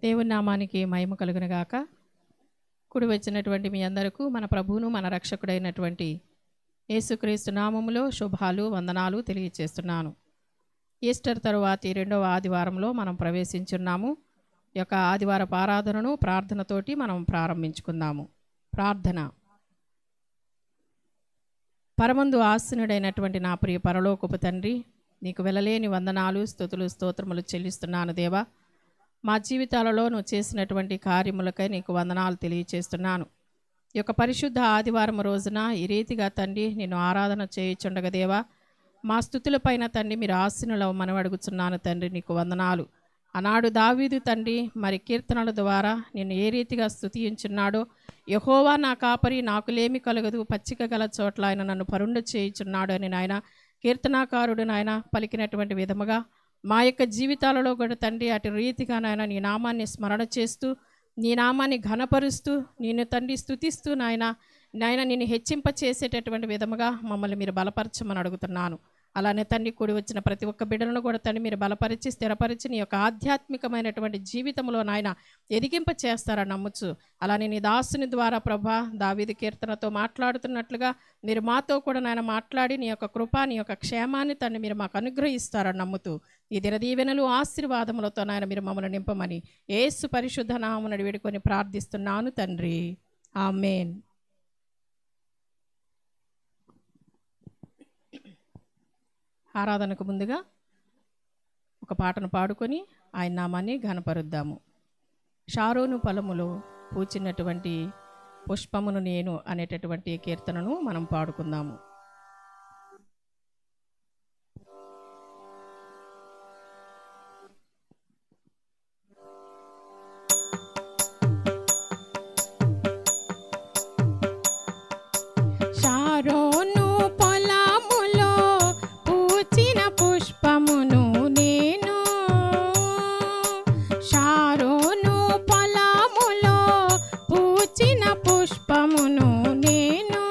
దేవుని నామానికి మహిమ కలుగునుగాక. కుడి వచ్చినటువంటి మీ అందరికీ మన ప్రభువును మన రక్షకుడైనటువంటి యేసుక్రీస్తు నామములో శుభాలు వందనాలు తెలియజేస్తున్నాను. ఈస్టర్ తరువాతి రెండవ ఆదివారంలో మనం ప్రవేశించున్నాము. ఈ యొక్క ఆదివారపు ఆరాధనను ప్రార్థనతోటి మనం ప్రారంభించుకుందాము. ప్రార్థన. పరమందు ఆసీనుడైనటువంటి నా ప్రియ పరలోకపు తండ్రి, నీకు వెలలేని వందనాలు, స్తుతులు, స్తోత్రములు చెల్లిస్తున్నాను దేవా. మా జీవితాలలో నువ్వు చేసినటువంటి కార్యములకై నీకు వందనాలు తెలియచేస్తున్నాను. ఈ యొక్క పరిశుద్ధ ఆదివారం రోజున ఈ రీతిగా తండ్రి నిన్ను ఆరాధన చేయుచుండగా దేవా, మా స్తుతులపైన తండ్రి మీరు ఆశీనులవ్వమని అడుగుతున్నాను తండ్రి. నీకు వందనాలు. ఆనాడు దావీదు తండ్రి మరి కీర్తనల ద్వారా నిన్ను ఏ రీతిగా స్తుతించున్నాడో, యెహోవా నా కాపరి నాకు లేమి కలగదు, పచ్చిక గల చోట్ల ఆయన నన్ను పరుండ చేయుచున్నాడు అని నాయన కీర్తనాకారుడు నాయన పలికినటువంటి విధముగా మా యొక్క జీవితాలలో కూడా తండ్రి అటు రీతిగా నాయన నీ నామాన్ని స్మరణ చేస్తూ, నీ నామాన్ని ఘనపరుస్తూ, నిన్ను తండ్రి స్తుతిస్తూ నాయన నిన్ను హెచ్చింప చేసేటటువంటి విధముగా మమ్మల్ని మీరు బలపరచమని అడుగుతున్నాను. అలానే తండ్రి కూడి వచ్చిన ప్రతి ఒక్క బిడ్డలను కూడా తండ్రి మీరు బలపరిచి స్థిరపరిచి నీ యొక్క ఆధ్యాత్మికమైనటువంటి జీవితంలో నాయన ఎదిగింప చేస్తారని నమ్ముచు, అలానే నీ దాసుని ద్వారా ప్రభా దావీదు కీర్తనతో మాట్లాడుతున్నట్లుగా మీరు మాతో కూడా నాయన మాట్లాడి నీ యొక్క కృప నీ యొక్క క్షేమాన్ని తండ్రి మీరు మాకు అనుగ్రహిస్తారని నమ్ముతూ ఈ దినదీవెనలు ఆశీర్వాదములతో నాయన మీరు మమ్మల్ని నింపమని యేసు పరిశుద్ధ నామమున వేడుకొని ప్రార్థిస్తున్నాను తండ్రి. ఆమేన్. ఆరాధనకు ముందుగా ఒక పాటను పాడుకొని ఆయన నామాన్ని ఘనపరుద్దాము. షారోను పొలములో పూచినటువంటి పుష్పమును నేను అనేటటువంటి కీర్తనను మనం పాడుకుందాము. షారోను పొలములో పూచిన పుష్పమును నేను, షారోను పొలములో పూచిన పుష్పమును నేను,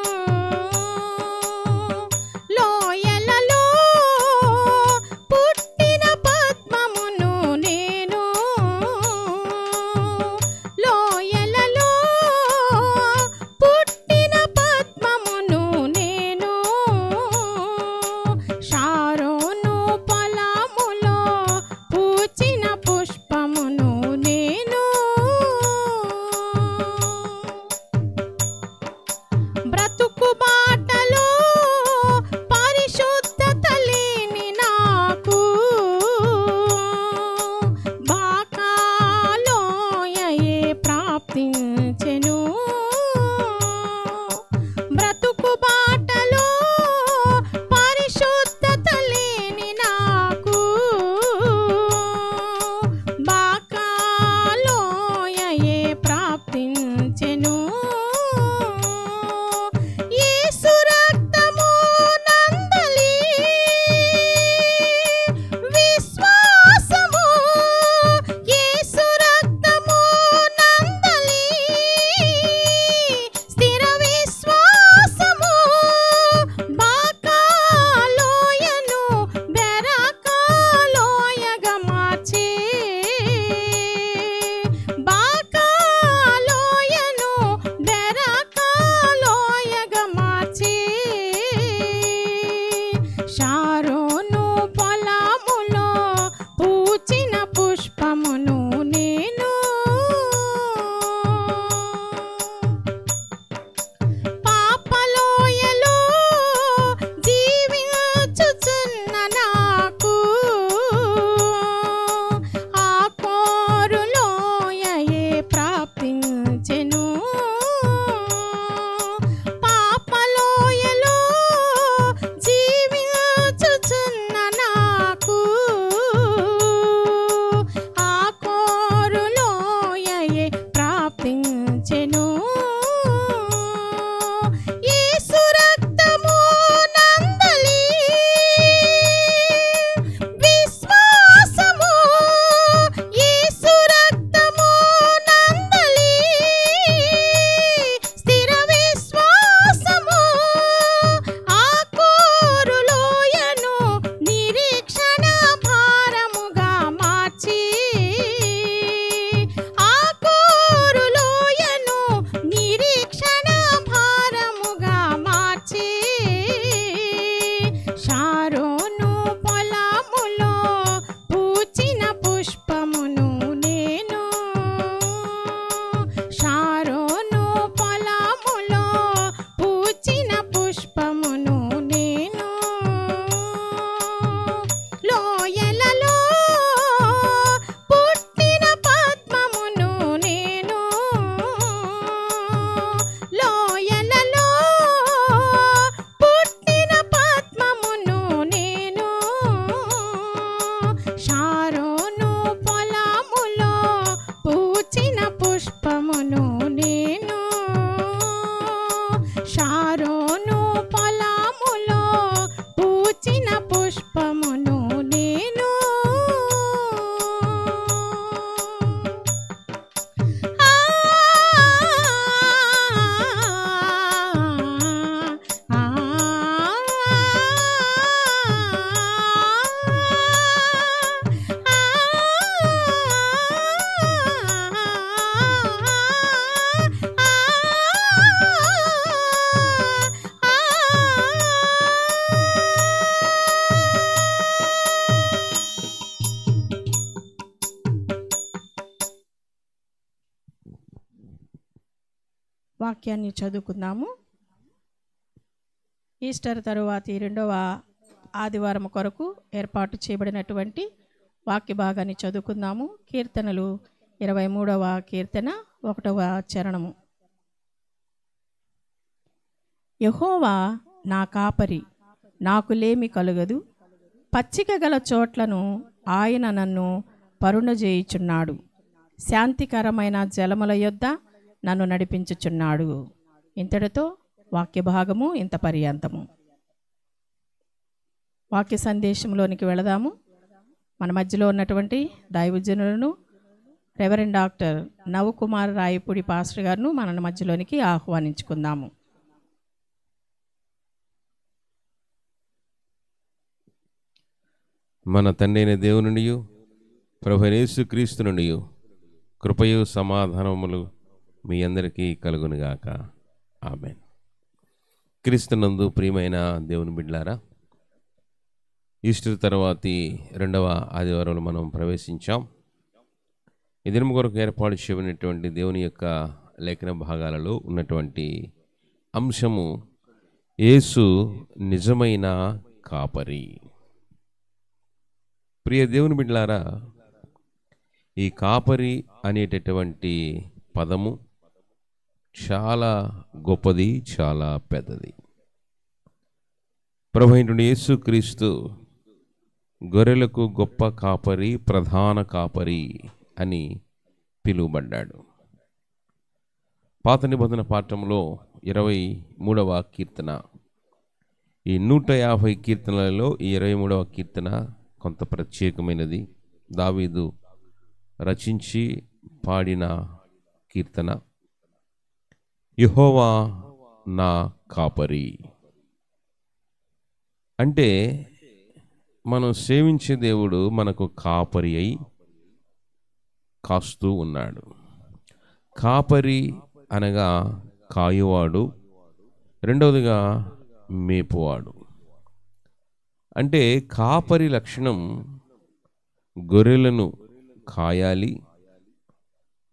వాక్యాన్ని చదువుకుందాము. ఈస్టర్ తరువాతి రెండవ ఆదివారం కొరకు ఏర్పాటు చేయబడినటువంటి వాక్య భాగాన్ని చదువుకుందాము. కీర్తనలు 23వ కీర్తన 1వ చరణము. యెహోవా నా కాపరి, నాకు లేమి కలుగదు. పచ్చిక గల చోట్లను ఆయన నన్ను పరుండజేయుచున్నాడు. శాంతికరమైన జలముల యొద్ద నన్ను నడిపించుచున్నాడు. ఇంతటితో వాక్య భాగము ఇంత పర్యంతము. వాక్య సందేశంలోనికి వెళదాము. మన మధ్యలో ఉన్నటువంటి దైవజనులను reverend doctor Navakumar Rayapudi pastor గారును మన మధ్యలోనికి ఆహ్వానించుకుందాము. మన తండ్రి అయిన దేవునియు ప్రభువైన యేసుక్రీస్తు నుండి కృపయు సమాధానములు మీ అందరికీ కలుగునుగాక. ఆమేన్. క్రీస్తునందు ప్రియమైన దేవుని బిడ్డలారా, ఈస్టర్ తర్వాతి రెండవ ఆదివారంలో మనం ప్రవేశించాం. ఈ దినం కొరకు ఏర్పాటు చేయబడినటువంటి దేవుని యొక్క లేఖన భాగాలలో ఉన్నటువంటి అంశము యేసు నిజమైన కాపరి. ప్రియ దేవుని బిడ్డలారా, ఈ కాపరి అనేటటువంటి పదము చాలా గొప్పది, చాలా పెద్దది. ప్రభువైన యేసుక్రీస్తు గొర్రెలకు గొప్ప కాపరి, ప్రధాన కాపరి అని పిలువబడ్డాడు. పాత నిబంధన పాఠంలో 23వ కీర్తన, ఈ 150 కీర్తనలలో ఈ 23వ కీర్తన కొంత ప్రత్యేకమైనది. దావీదు రచించి పాడిన కీర్తన. యెహోవా నా కాపరి అంటే మనం సేవించే దేవుడు మనకు కాపరి అయి కాస్తూ ఉన్నాడు. కాపరి అనగా కాయువాడు, రెండవదిగా మేపువాడు. అంటే కాపరి లక్షణం గొర్రెలను కాయాలి,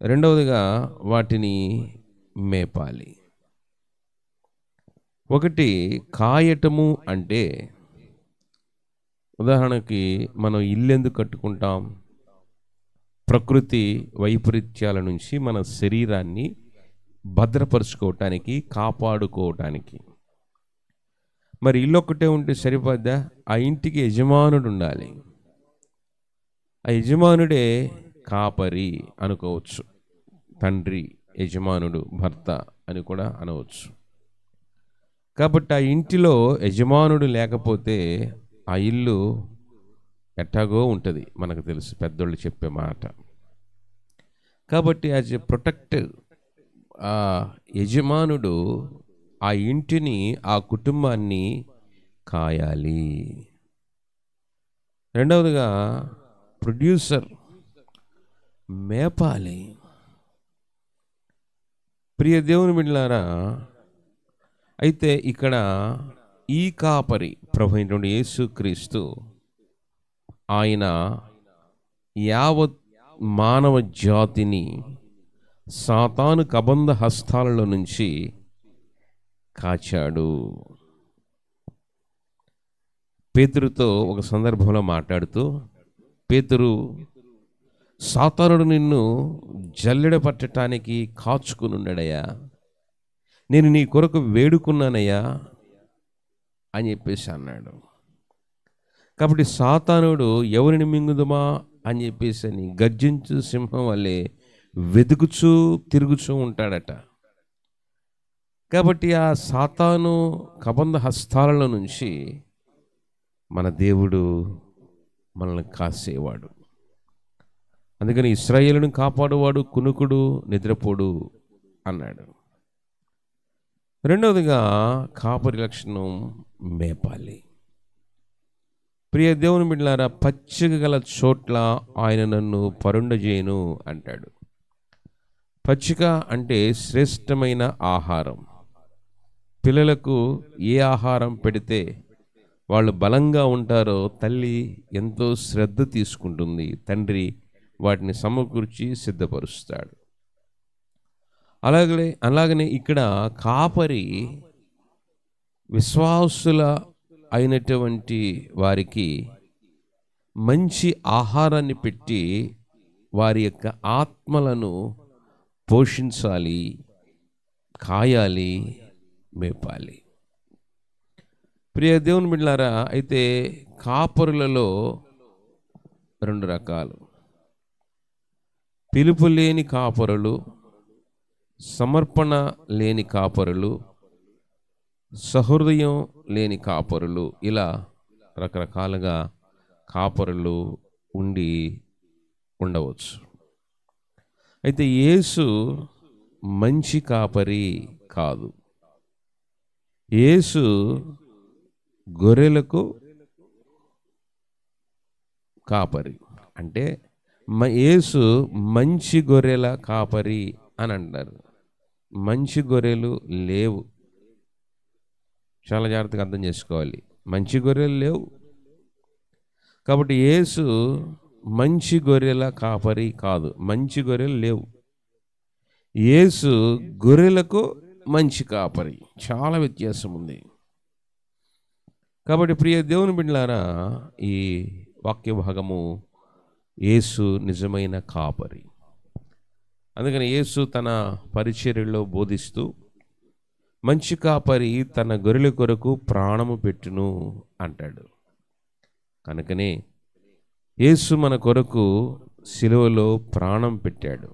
రెండవదిగా వాటిని మేపాలి. ఒకటి కాయటము అంటే, ఉదాహరణకి మనం ఇల్లు ఎందుకు కట్టుకుంటాం? ప్రకృతి వైపరీత్యాల నుంచి మన శరీరాన్ని భద్రపరుచుకోవటానికి, కాపాడుకోవటానికి. మరి ఇల్లు ఒక్కటే ఉంటే సరిపోద్దా? ఆ ఇంటికి యజమానుడు ఉండాలి. ఆ యజమానుడే కాపరి అనుకోవచ్చు. తండ్రి, యజమానుడు, భర్త అని కూడా అనవచ్చు. కాబట్టి ఆ ఇంటిలో యజమానుడు లేకపోతే ఆ ఇల్లు ఎట్టాగో ఉంటుంది, మనకు తెలుసు, పెద్దోళ్ళు చెప్పే మాట. కాబట్టి యాజ్ ఎ ప్రొటెక్టివ్ ఆ యజమానుడు ఆ ఇంటిని, ఆ కుటుంబాన్ని కాయాలి. రెండవదిగా ప్రొడ్యూసర్ మేపాలి. ప్రియ దేవుని బిడ్డలారా, అయితే ఇక్కడ ఈ కాపరి ప్రభువైనటువంటి యేసుక్రీస్తు ఆయన యావత్ మానవ జాతిని సాతాను కబంధ హస్తాలలో నుంచి కాచాడు. పేతురుతో ఒక సందర్భంలో మాట్లాడుతూ, పేతురు, సాతానుడు నిన్ను జల్లెడ పట్టడానికి కాచుకుని ఉన్నాడయ్యా, నేను నీ కొరకు వేడుకున్నానయ్యా అని చెప్పేసి అన్నాడు. కాబట్టి సాతానుడు ఎవరిని మింగుదుమా అని చెప్పేసి అని గర్జించు సింహం వల్లే వెతుకుచూ తిరుగుచూ ఉంటాడట. కాబట్టి ఆ సాతాను కబంధ హస్తాలలో నుంచి మన దేవుడు మనల్ని కాసేవాడు. అందుకని ఇశ్రాయేలును కాపాడువాడు కునుకుడు నిద్రపోడు అన్నాడు. రెండవదిగా కాపరి లక్షణం మేపాలి. ప్రియ దేవుని బిడ్డలారా, పచ్చిక గల చోట్ల ఆయన నన్ను పరుండజేయును అంటాడు. పచ్చిక అంటే శ్రేష్టమైన ఆహారం. పిల్లలకు ఏ ఆహారం పెడితే వాళ్ళు బలంగా ఉంటారో తల్లి ఎంతో శ్రద్ధ తీసుకుంటుంది, తండ్రి వాటిని సమకూర్చి సిద్ధపరుస్తాడు. అలాగనే ఇక్కడ కాపరి విశ్వాసుల అయినటువంటి వారికి మంచి ఆహారాన్ని పెట్టి వారి యొక్క ఆత్మలను పోషించాలి, కాయాలి, మేపాలి. ప్రియ దేవుని బిడ్డలారా, అయితే కాపరులలో 2 రకాలు. పిలుపు లేని కాపరులు, సమర్పణ లేని కాపరులు, సహృదయం లేని కాపరులు, ఇలా రకరకాలుగా కాపరులు ఉండవచ్చు. అయితే యేసు మంచి కాపరి కాదు. యేసు గొర్రెలకు కాపరి. అంటే యేసు మంచి గొర్రెల కాపరి అని అంటారు. మంచి గొర్రెలు లేవు. చాలా జాగ్రత్తగా అర్థం చేసుకోవాలి. మంచి గొర్రెలు లేవు. కాబట్టి యేసు మంచి గొర్రెల కాపరి కాదు. మంచి గొర్రెలు లేవు. యేసు గొర్రెలకు మంచి కాపరి. చాలా వ్యత్యాసం ఉంది. కాబట్టి ప్రియ దేవుని బిడ్డలారా, ఈ వాక్య భాగము యేసు నిజమైన కాపరి. అందుకని యేసు తన పరిచర్యలో బోధిస్తూ మంచి కాపరి తన గొర్రెల కొరకు ప్రాణము పెట్టును అంటాడు. కనుకనే యేసు మన కొరకు సిలువలో ప్రాణం పెట్టాడు.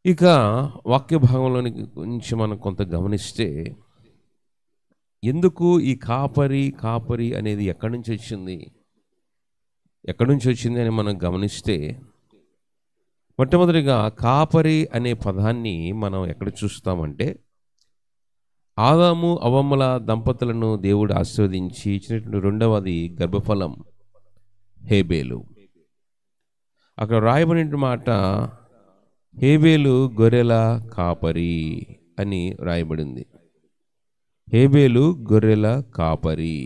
ఇక వాక్య భాగంలోని గురించి మనం కొంత గమనిస్తే, ఎందుకు ఈ కాపరి అనేది ఎక్కడి నుంచి వచ్చింది అని మనం గమనిస్తే, మొట్టమొదటిగా కాపరి అనే పదాన్ని మనం ఎక్కడ చూస్తామంటే, ఆదాము అవ్వమ్మల దంపతులను దేవుడు ఆశీర్వదించి ఇచ్చినటువంటి 2వది గర్భఫలం హేబేలు. అక్కడ రాయబడిన మాట హేబేలు గొర్రెల కాపరి అని రాయబడింది. హేబేలు గొర్రెల కాపరి.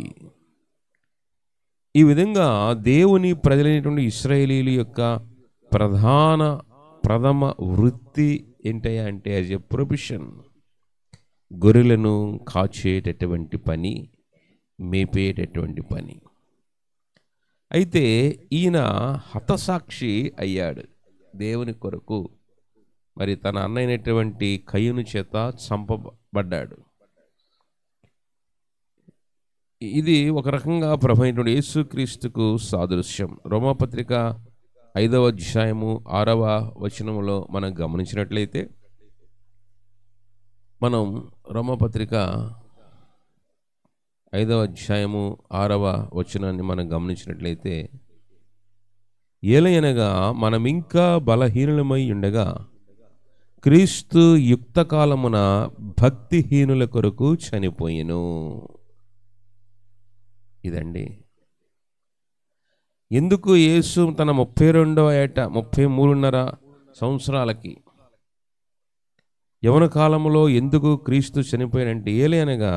ఈ విధంగా దేవుని ప్రజలైనటువంటి ఇశ్రాయేలీయుల యొక్క ప్రథమ వృత్తి ఏంటయ్యా అంటే, యాజ్ ఎ ప్రొఫెషన్, గొర్రెలను కాచేటటువంటి పని, మేపేటటువంటి పని. అయితే ఈయన హతసాక్షి అయ్యాడు దేవుని కొరకు. మరి తన అన్నైనటువంటి కయ్యూను చేత చంపబడ్డాడు. ఇది ఒక రకంగా ప్రభువైనటువంటి యేసుక్రీస్తుకు సాదృశ్యం. రోమాపత్రిక 5వ అధ్యాయము 6వ వచనములో మనం గమనించినట్లయితే, మనం రోమాపత్రిక 5వ అధ్యాయము 6వ వచనాన్ని మనం గమనించినట్లయితే, ఏలయనగా మనం ఇంకా బలహీనులమై ఉండగా క్రీస్తు యుక్త కాలమున భక్తిహీనుల కొరకు చనిపోయెను. ఇదండి ఎందుకు యేసు తన 32వ ఏట 33.5 సంవత్సరాలకి యవన కాలంలో ఎందుకు క్రీస్తు చనిపోయాడంటే, ఏలయనగా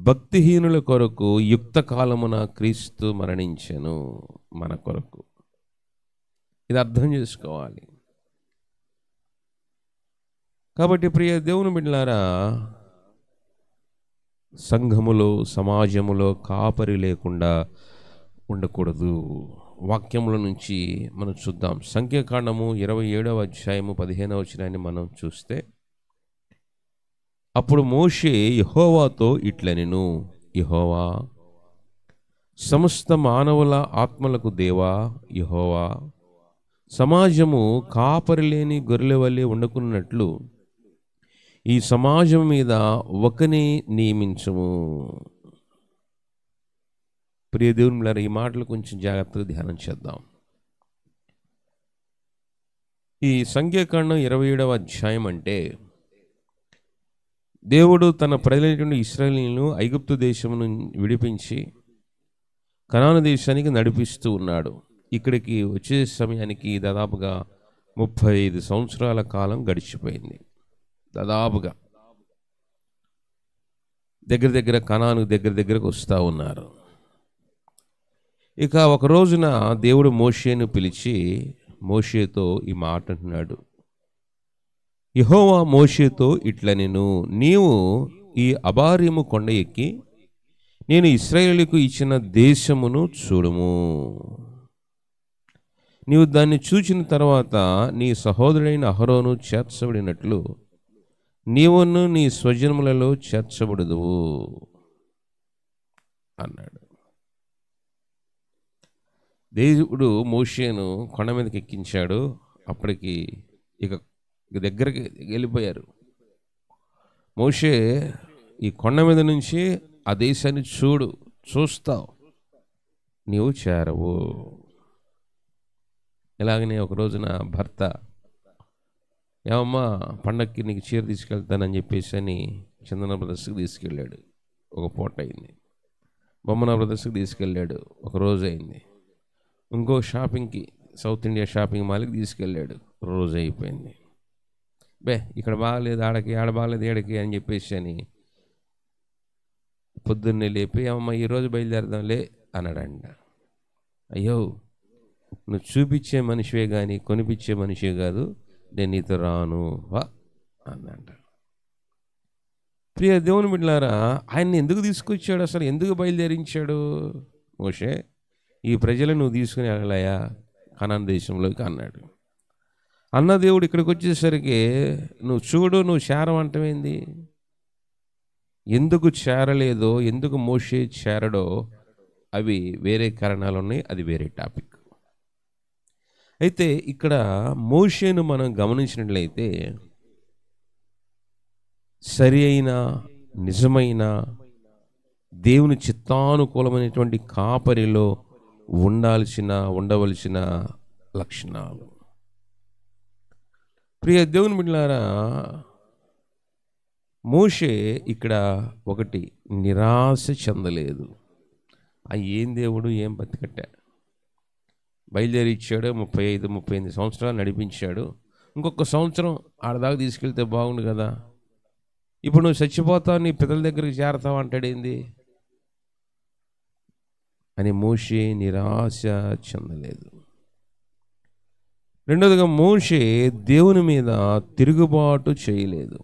భక్తిహీనుల కొరకు యుక్త కాలమున క్రీస్తు మరణించెను మన కొరకు. ఇది అర్థం చేసుకోవాలి. కాబట్టి ప్రియ దేవుని బిడ్డలారా, సంఘములో సమాజములో కాపరి లేకుండా ఉండకూడదు. వాక్యముల నుంచి మనం చూద్దాం. సంఖ్యాకాండము 27వ అధ్యాయము 15వ వచనాన్ని మనం చూస్తే, అప్పుడు మోషే యెహోవాతో ఇట్లనెను, యెహోవా సమస్త మానవుల ఆత్మలకు దేవా యెహోవా, సమాజము కాపరి లేని గొర్రెల వలె ఉండకున్నట్లు ఈ సమాజం మీద ఒకని నియమించుము. ప్రియ దేవుని, ఈ మాటలు కొంచెం జాగ్రత్తగా ధ్యానం చేద్దాం. ఈ సంఖ్యాకాండం 27వ అధ్యాయం అంటే, దేవుడు తన ప్రజలైనటువంటి ఇశ్రాయేలీయులను ఐగుప్తు దేశమును విడిపించి కనాను దేశానికి నడిపిస్తూ ఉన్నాడు. ఇక్కడికి వచ్చే సమయానికి దాదాపుగా 35 సంవత్సరాల కాలం గడిచిపోయింది. దాదాపుగా దగ్గర కనాను దగ్గరకు వస్తూ ఉన్నారు. ఇక ఒక రోజున దేవుడు మోషేను పిలిచి మోషేతో ఈ మాట అంటున్నాడు, యెహోవా మోషేతో ఇట్లనెను, నీవు ఈ అబారీము కొండ ఎక్కి నేను ఇశ్రాయేలుకు ఇచ్చిన దేశమును చూడుము. నీవు దాన్ని చూచిన తర్వాత నీ సహోదరుడైన అహరోను చేర్చబడినట్లు నీవును నీ స్వజనములలో చేర్చబడదువు అన్నాడు. దేవుడు మోషేను కొండ మీదకి ఎక్కించాడు. అప్పటికి ఇక దగ్గరికి వెళ్ళిపోయారు. మోషే, ఈ కొండ మీద నుంచి ఆ దేశాన్ని చూస్తావు, నీవు చేరవు. ఇలాగనే ఒక రోజున భర్త, ఏమమ్మా పండక్కి నీకు చీర తీసుకెళ్తానని చెప్పేసి అని చందన బ్రదర్స్కి తీసుకెళ్ళాడు. ఒక పూట అయింది. బొమ్మన బ్రదర్స్కి తీసుకెళ్ళాడు. ఒక రోజు అయింది. ఇంకో షాపింగ్కి సౌత్ ఇండియా షాపింగ్ మాల్కి తీసుకెళ్ళాడు. రోజు అయిపోయింది. ఇక్కడ బాగలేదు, ఆడ బాగలేదు, ఏడకి అని చెప్పేసి అని పొద్దున్నే లేపి, అమ్మ ఈరోజు బయలుదేరదాంలే అన్నాడంట. అయ్యో, నువ్వు చూపించే మనిషివే కానీ కొనిపించే మనిషివే కాదు, నేను నీతో రాను వా అన్నంట. ప్రియ దేవుని బిడ్డలారా, ఆయన్ని ఎందుకు తీసుకొచ్చాడు? అసలు ఎందుకు బయలుదేరించాడు? మోషే, ఈ ప్రజలను నువ్వు తీసుకుని వెళ్ళాయా కనాన్ దేశంలోకి అన్నాడు. అన్న దేవుడు ఇక్కడికి వచ్చేసరికి నువ్వు చేరవంటమేంది? ఎందుకు చేరలేదో, ఎందుకు మోషే చేరడో అవి వేరే కారణాలు ఉన్నాయి. అది వేరే టాపిక్. అయితే ఇక్కడ మోషేను మనం గమనించినట్లయితే సరి అయిన నిజమైన దేవుని చిత్తానుకూలమైనటువంటి కాపరిలో ఉండవలసిన లక్షణాలు. ప్రియ దేవుని బిడ్డలారా, మోషే ఇక్కడ ఒకటి నిరాశ చెందలేదు. ఏం దేవుడు, ఏం బతికట్టా, బయలుదేరి ఇచ్చాడు. 35 సంవత్సరాలు నడిపించాడు. ఇంకొక సంవత్సరం ఆడదాకా తీసుకెళ్తే బాగుండు కదా, ఇప్పుడు నువ్వు చచ్చిపోతావు, నీ పిల్లల దగ్గరికి చేరతావు అంటాడేంది అని మోషే నిరాశ చెందలేదు. రెండోదిగా మోషే దేవుని మీద తిరుగుబాటు చేయలేదు.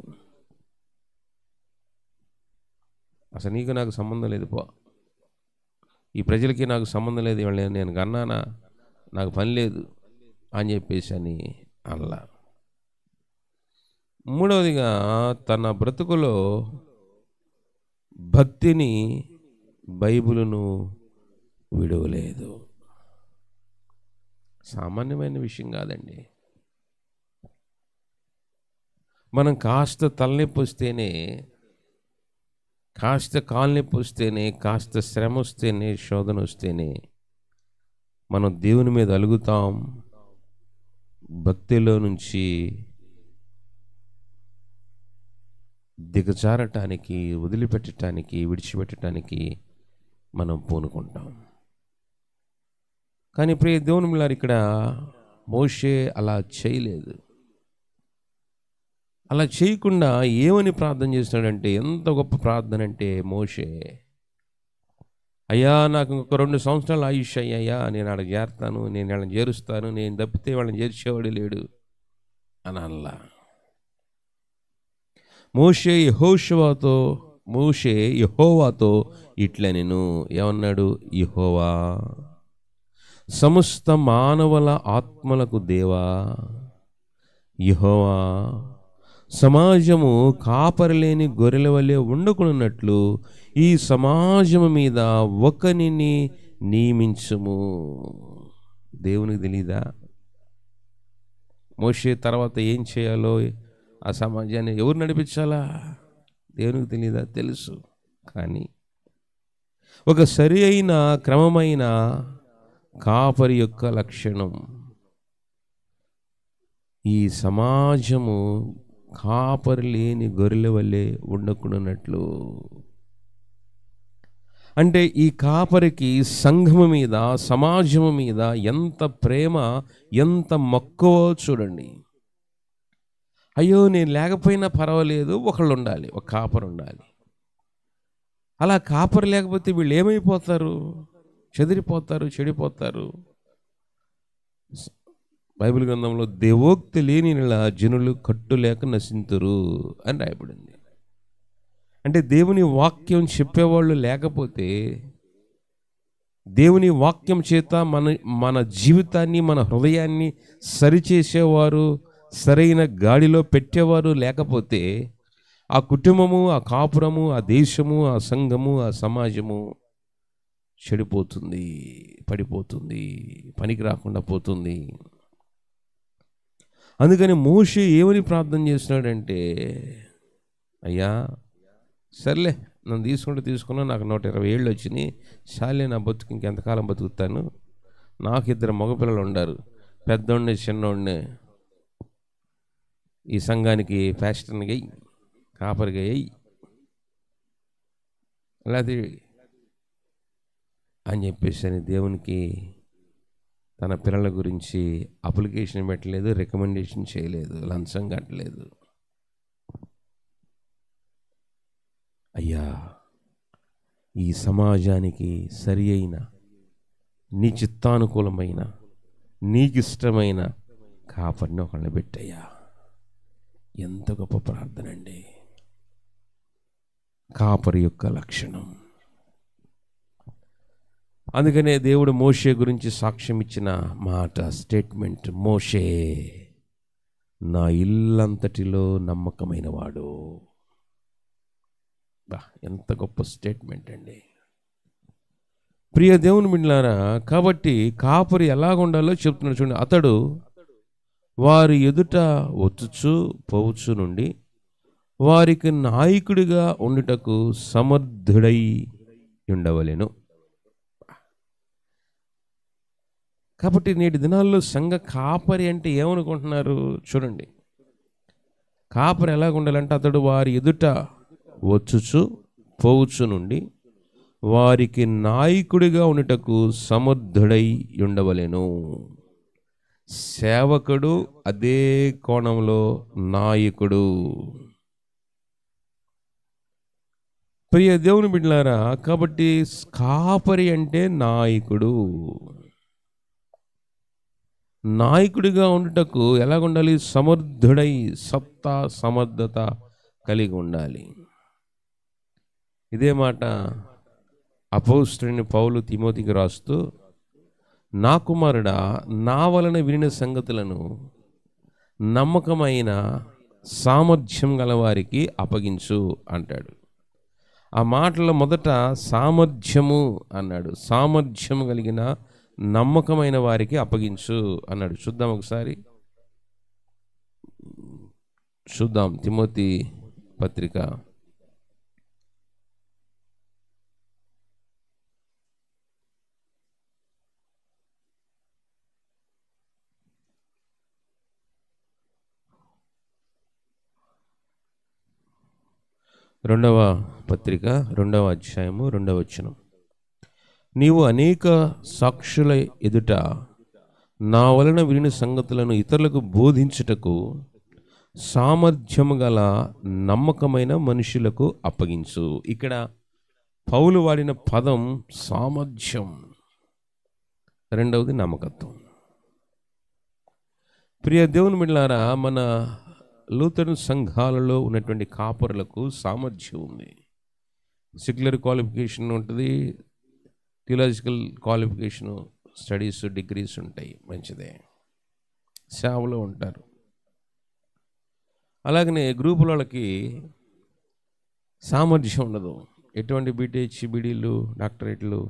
అసలు నీకు నాకు సంబంధం లేదు, పో, ఈ ప్రజలకి నాకు సంబంధం లేదు, ఇవాళ నేను కన్నానా, నాకు పని లేదు అని చెప్పేసి అని అల్లా. మూడవదిగా తన బ్రతుకులో భక్తిని, బైబిలును విడవలేదు. సామాన్యమైన విషయం కాదండి. మనం కాస్త తలనొప్పి వస్తేనే, కాస్త కాలునొప్పి వస్తేనే, కాస్త శ్రమ వస్తేనే, శోధన వస్తేనే మనం దేవుని మీద అలుగుతాం. భక్తిలో నుంచి దిగజారటానికి, వదిలిపెట్టడానికి, విడిచిపెట్టడానికి మనం పూనుకుంటాం. కానీ ప్రియ దేవుని బిడ్డలారా, ఇక్కడ మోషే అలా చేయలేదు. అలా చేయకుండా ఏమని ప్రార్థన చేస్తున్నాడంటే, ఎంత గొప్ప ప్రార్థన అంటే, మోషే, అయ్యా నాకు ఇంకొక 2 సంవత్సరాలు ఆయుష్ అయ్యాయా, నేను ఆడ చేరుతాను, నేను వాళ్ళని చేరుస్తాను, నేను తప్పితే వాళ్ళని చేర్చేవాడు లేడు అని అల్లా. మోషే యెహోవాతో ఇట్లనెను, ఏమన్నాడు? యెహోవా సమస్త మానవుల ఆత్మలకు దేవా, యెహోవా సమాజము కాపరిలేని గొర్రెల వలె ఉండకున్నట్లు ఈ సమాజము మీద ఒకనిని నియమించుము. దేవునికి తెలీదా? మోషే తర్వాత ఏం చేయాలో, ఆ సమాజాన్ని ఎవరు నడిపించాలా దేవునికి తెలీదా? తెలుసు. కానీ ఒక సరి అయిన క్రమమైన కాపరి యొక్క లక్షణం, ఈ సమాజము కాపరి లేని గొర్రెల వలె ఉండకున్నట్లు. అంటే ఈ కాపరికి సంఘము మీద, సమాజము మీద ఎంత ప్రేమ, ఎంత మక్కువ చూడండి. అయ్యో నేను లేకపోయినా పర్వాలేదు, ఒకళ్ళు ఉండాలి, ఒక కాపరి ఉండాలి. అలా కాపరి లేకపోతే వీళ్ళు ఏమైపోతారు? చెదిరిపోతారు, చెడిపోతారు. బైబిల్ గ్రంథంలో దేవోక్తి లేని జనులు కట్టులేక నశింతురు అని రాయబడింది. అంటే దేవుని వాక్యం చెప్పేవాళ్ళు లేకపోతే, దేవుని వాక్యం చేత మన జీవితాన్ని, మన హృదయాన్ని సరిచేసేవారు, సరైన గాడిలో పెట్టేవారు లేకపోతే ఆ కుటుంబము, ఆ కాపురము, ఆ దేశము, ఆ సంఘము, ఆ సమాజము చెడిపోతుంది, పడిపోతుంది, పనికి రాకుండా పోతుంది. అందుకని మోషే ఏమని ప్రార్థన చేస్తున్నాడంటే, అయ్యా సర్లే నన్ను తీసుకున్నా, నాకు 120 ఏళ్ళు వచ్చినాయి, చాలే నా బతుకు ఇంకెంతకాలం బతుకుతాను, నాకు 2 మగపిల్లలు ఉండారు, పెద్దోడిని చిన్నోడిని ఈ సంఘానికి ప్యాస్టర్నిగా అయ్యి, కాపరిగా అయ్యి, అలాది అని చెప్పేసి అని దేవునికి తన పిల్లల గురించి అప్లికేషన్ పెట్టలేదు, రికమెండేషన్ చేయలేదు, లంచం కట్టలేదు. అయ్యా ఈ సమాజానికి సరి అయిన, నీ చిత్తానుకూలమైన, నీకిష్టమైన కాపరిని ఒకళ్ళని పెట్టయ్యా. ఎంత గొప్ప ప్రార్థన అండి! కాపరి యొక్క లక్షణం. అందుకనే దేవుడు మోషే గురించి సాక్ష్యం ఇచ్చిన మాట, స్టేట్మెంట్, మోషే నా ఇల్లంతటిలో నమ్మకమైన వాడు. ఎంత గొప్ప స్టేట్మెంట్ అండి! ప్రియ దేవుని బిడ్డలారా, కాబట్టి కాపరి ఎలాగుండాలో చెప్తున్నాడు చూడండి. అతడు వారి ఎదుట వచ్చుచు పోవచ్చు నుండి వారికి నాయకుడిగా ఉండుటకు సమర్థుడై ఉండవలెను. కాబట్టి నేటి దినాల్లో సంఘ కాపరి అంటే ఏమనుకుంటున్నారు చూడండి. కాపరి ఎలాగ ఉండాలంటే అతడు వారి ఎదుట వచ్చుచు పోవచ్చు నుండి వారికి నాయకుడిగా ఉండుటకు సమర్థుడై ఉండవలెను. సేవకుడు అదే కోణంలో నాయకుడు. ప్రియ దేవుని బిడ్డలారా, కాబట్టి కాపరి అంటే నాయకుడు. నాయకుడిగా ఉండుటకు ఎలాగుండాలి? సమర్థుడై, సత్తా సమర్థత కలిగి ఉండాలి. ఇదే మాట అపోస్తలుడైన పౌలు తిమోతికి రాస్తూ, నా కుమారుడా, నా వలన వినిన సంగతులను నమ్మకమైన సామర్థ్యం గలవారికి అప్పగించు అంటాడు. ఆ మాటలో మొదట సామర్థ్యము అన్నాడు. సామర్థ్యం కలిగిన నమ్మకమైన వారికి అప్పగించు అన్నాడు. చూద్దాం ఒకసారి, చూద్దాం. తిమోతి పత్రిక 2వ పత్రిక 2వ అధ్యాయము 2వ వచనం. నీవు అనేక సాక్షుల ఎదుట నా వలన వినిన సంగతులను ఇతరులకు బోధించుటకు సామర్థ్యము గల నమ్మకమైన మనుషులకు అప్పగించు. ఇక్కడ పౌలు వాడిన పదం సామర్థ్యం, రెండవది నమ్మకత్వం. ప్రియ దేవుని బిడ్డలారా, మన లూథరన్ సంఘాలలో ఉన్నటువంటి కాపరులకు సామర్థ్యం ఉంది. సెక్యులర్ క్వాలిఫికేషన్ ఉంటుంది, థియలాజికల్ క్వాలిఫికేషను, స్టడీస్, డిగ్రీస్ ఉంటాయి, మంచిదే, సేవలో ఉంటారు. అలాగనే గ్రూపుల వాళ్ళకి సామర్థ్యం ఉండదు, ఎటువంటి బీటెచ్, బీడీలు, డాక్టరేట్లు,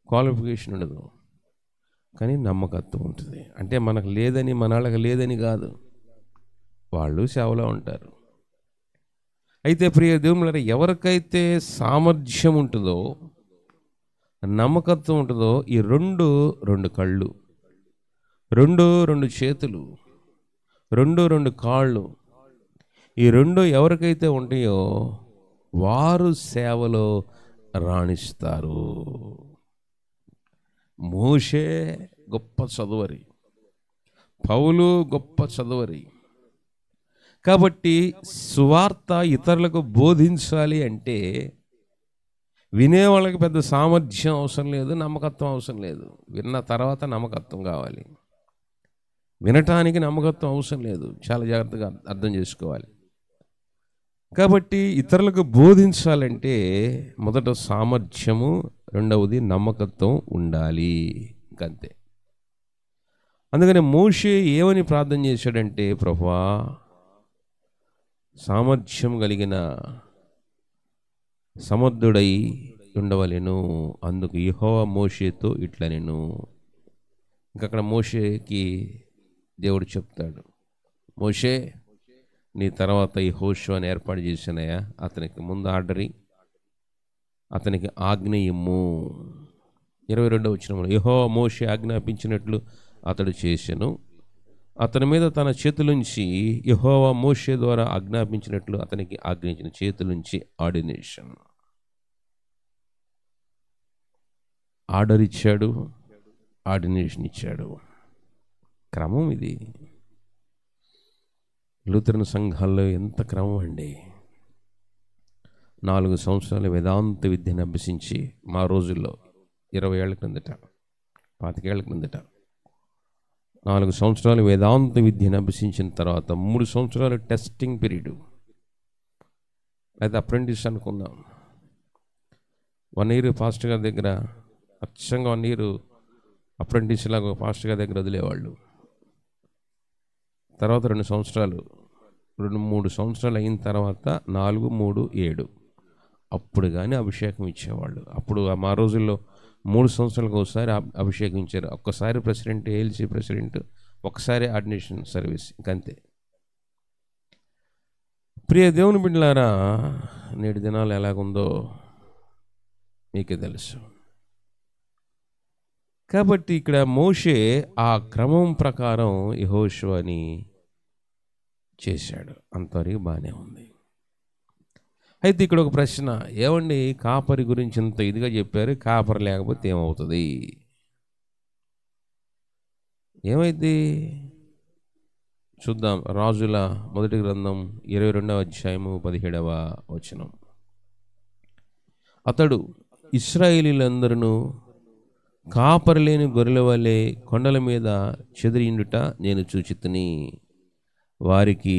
క్వాలిఫికేషన్ ఉండదు, కానీ నమ్మకత్వం ఉంటుంది. అంటే మనకు లేదని, మన వాళ్ళకి లేదని కాదు, వాళ్ళు సేవలో ఉంటారు. అయితే ప్రియ దేవుని ఎవరికైతే సామర్థ్యం ఉంటుందో, నమ్మకత్వం ఉంటుందో, ఈ రెండు కళ్ళు, రెండు చేతులు, రెండు కాళ్ళు, ఈ ఎవరికైతే ఉంటాయో వారు సేవలో రాణిస్తారు. మోషే గొప్ప చదువరి, పౌలు గొప్ప చదువరి. కాబట్టి సువార్త ఇతరులకు బోధించాలి అంటే వినేవాళ్ళకి పెద్ద సామర్థ్యం అవసరం లేదు, నమ్మకత్వం అవసరం లేదు. విన్న తర్వాత నమ్మకత్వం కావాలి. వినటానికి నమ్మకత్వం అవసరం లేదు. చాలా జాగ్రత్తగా అర్థం చేసుకోవాలి. కాబట్టి ఇతరులకు బోధించాలంటే మొదట సామర్థ్యము, రెండవది నమ్మకత్వం ఉండాలి. ఇంకంతే. అందుకని మోషే ఏమని ప్రార్థన చేశాడంటే, ప్రభువా సామర్థ్యం కలిగిన సమర్థుడై ఉండవలెను. అందుకు యెహోవా మోషేతో ఇట్లా నేను ఇంకక్కడ మోషేకి దేవుడు చెప్తాడు, మోషే నీ తర్వాత యెహోషువని ఏర్పాటు చేసినయా, అతనికి ముందు ఆర్డరి, అతనికి ఆజ్ఞ ఇమ్ము. 22వ వచనంలో యెహోవా మోషే ఆజ్ఞాపించినట్లు అతడు చేసెను. అతని మీద తన చేతులుంచి యెహోవా మోషే ద్వారా ఆజ్ఞాపించినట్లు అతనికి ఆజ్ఞించిన చేతులుంచి ఆర్డినేషన్, ఆర్డర్ ఇచ్చాడు, ఆర్డినేషన్ ఇచ్చాడు. క్రమం ఇది. లూథరన్ సంఘాల్లో ఎంత క్రమం అండి. 4 సంవత్సరాల వేదాంత విద్యను అభ్యసించి, మా రోజుల్లో 20 ఏళ్ల క్రిందట, 25 ఏళ్ల క్రిందట 4 సంవత్సరాలు వేదాంత విద్యను అభ్యసించిన తర్వాత 3 సంవత్సరాలు టెస్టింగ్ పీరియడ్, అయితే అప్రెంటిస్ అనుకుందాం. 1 ఇయర్ పాస్టర్ గారి దగ్గర, అచ్చంగా 1 ఇయర్ అప్రెంటిస్ లాగా పాస్టర్ గారి దగ్గర వదిలేవాళ్ళు. తర్వాత 2 సంవత్సరాలు, 3 సంవత్సరాలు అయిన తర్వాత 4, 3, 7 అప్పుడు కానీ అభిషేకం ఇచ్చేవాళ్ళు. అప్పుడు మా రోజుల్లో 3 సంవత్సరాలకు ఒకసారి అభిషేకం ఇచ్చారు. ఒక్కసారి ప్రెసిడెంట్, ఏఎల్సీ ప్రెసిడెంట్, ఒకసారి ఆర్డినేషన్ సర్వీస్, ఇంకంతే. ప్రియ దేవుని బిడ్డలారా, నేటి దినాలు ఎలాగుందో మీకే తెలుసు. కాబట్టి ఇక్కడ మోషే ఆ క్రమం ప్రకారం యెహోషువని చేశాడు. అంతవరకు బాగానే ఉంది. అయితే ఇక్కడ ఒక ప్రశ్న, ఏమండి కాపరి గురించి ఇంత ఇదిగా చెప్పారు, కాపరి లేకపోతే ఏమవుతుంది, ఏమైంది చూద్దాం. రాజుల మొదటి గ్రంథం 22వ అధ్యాయము 17వ వచనం. అతడు ఇశ్రాయేలీయులందరూ కాపరి లేని గొర్రెల వలె కొండల మీద చెదిరిండుట నేను చూచితిని, వారికి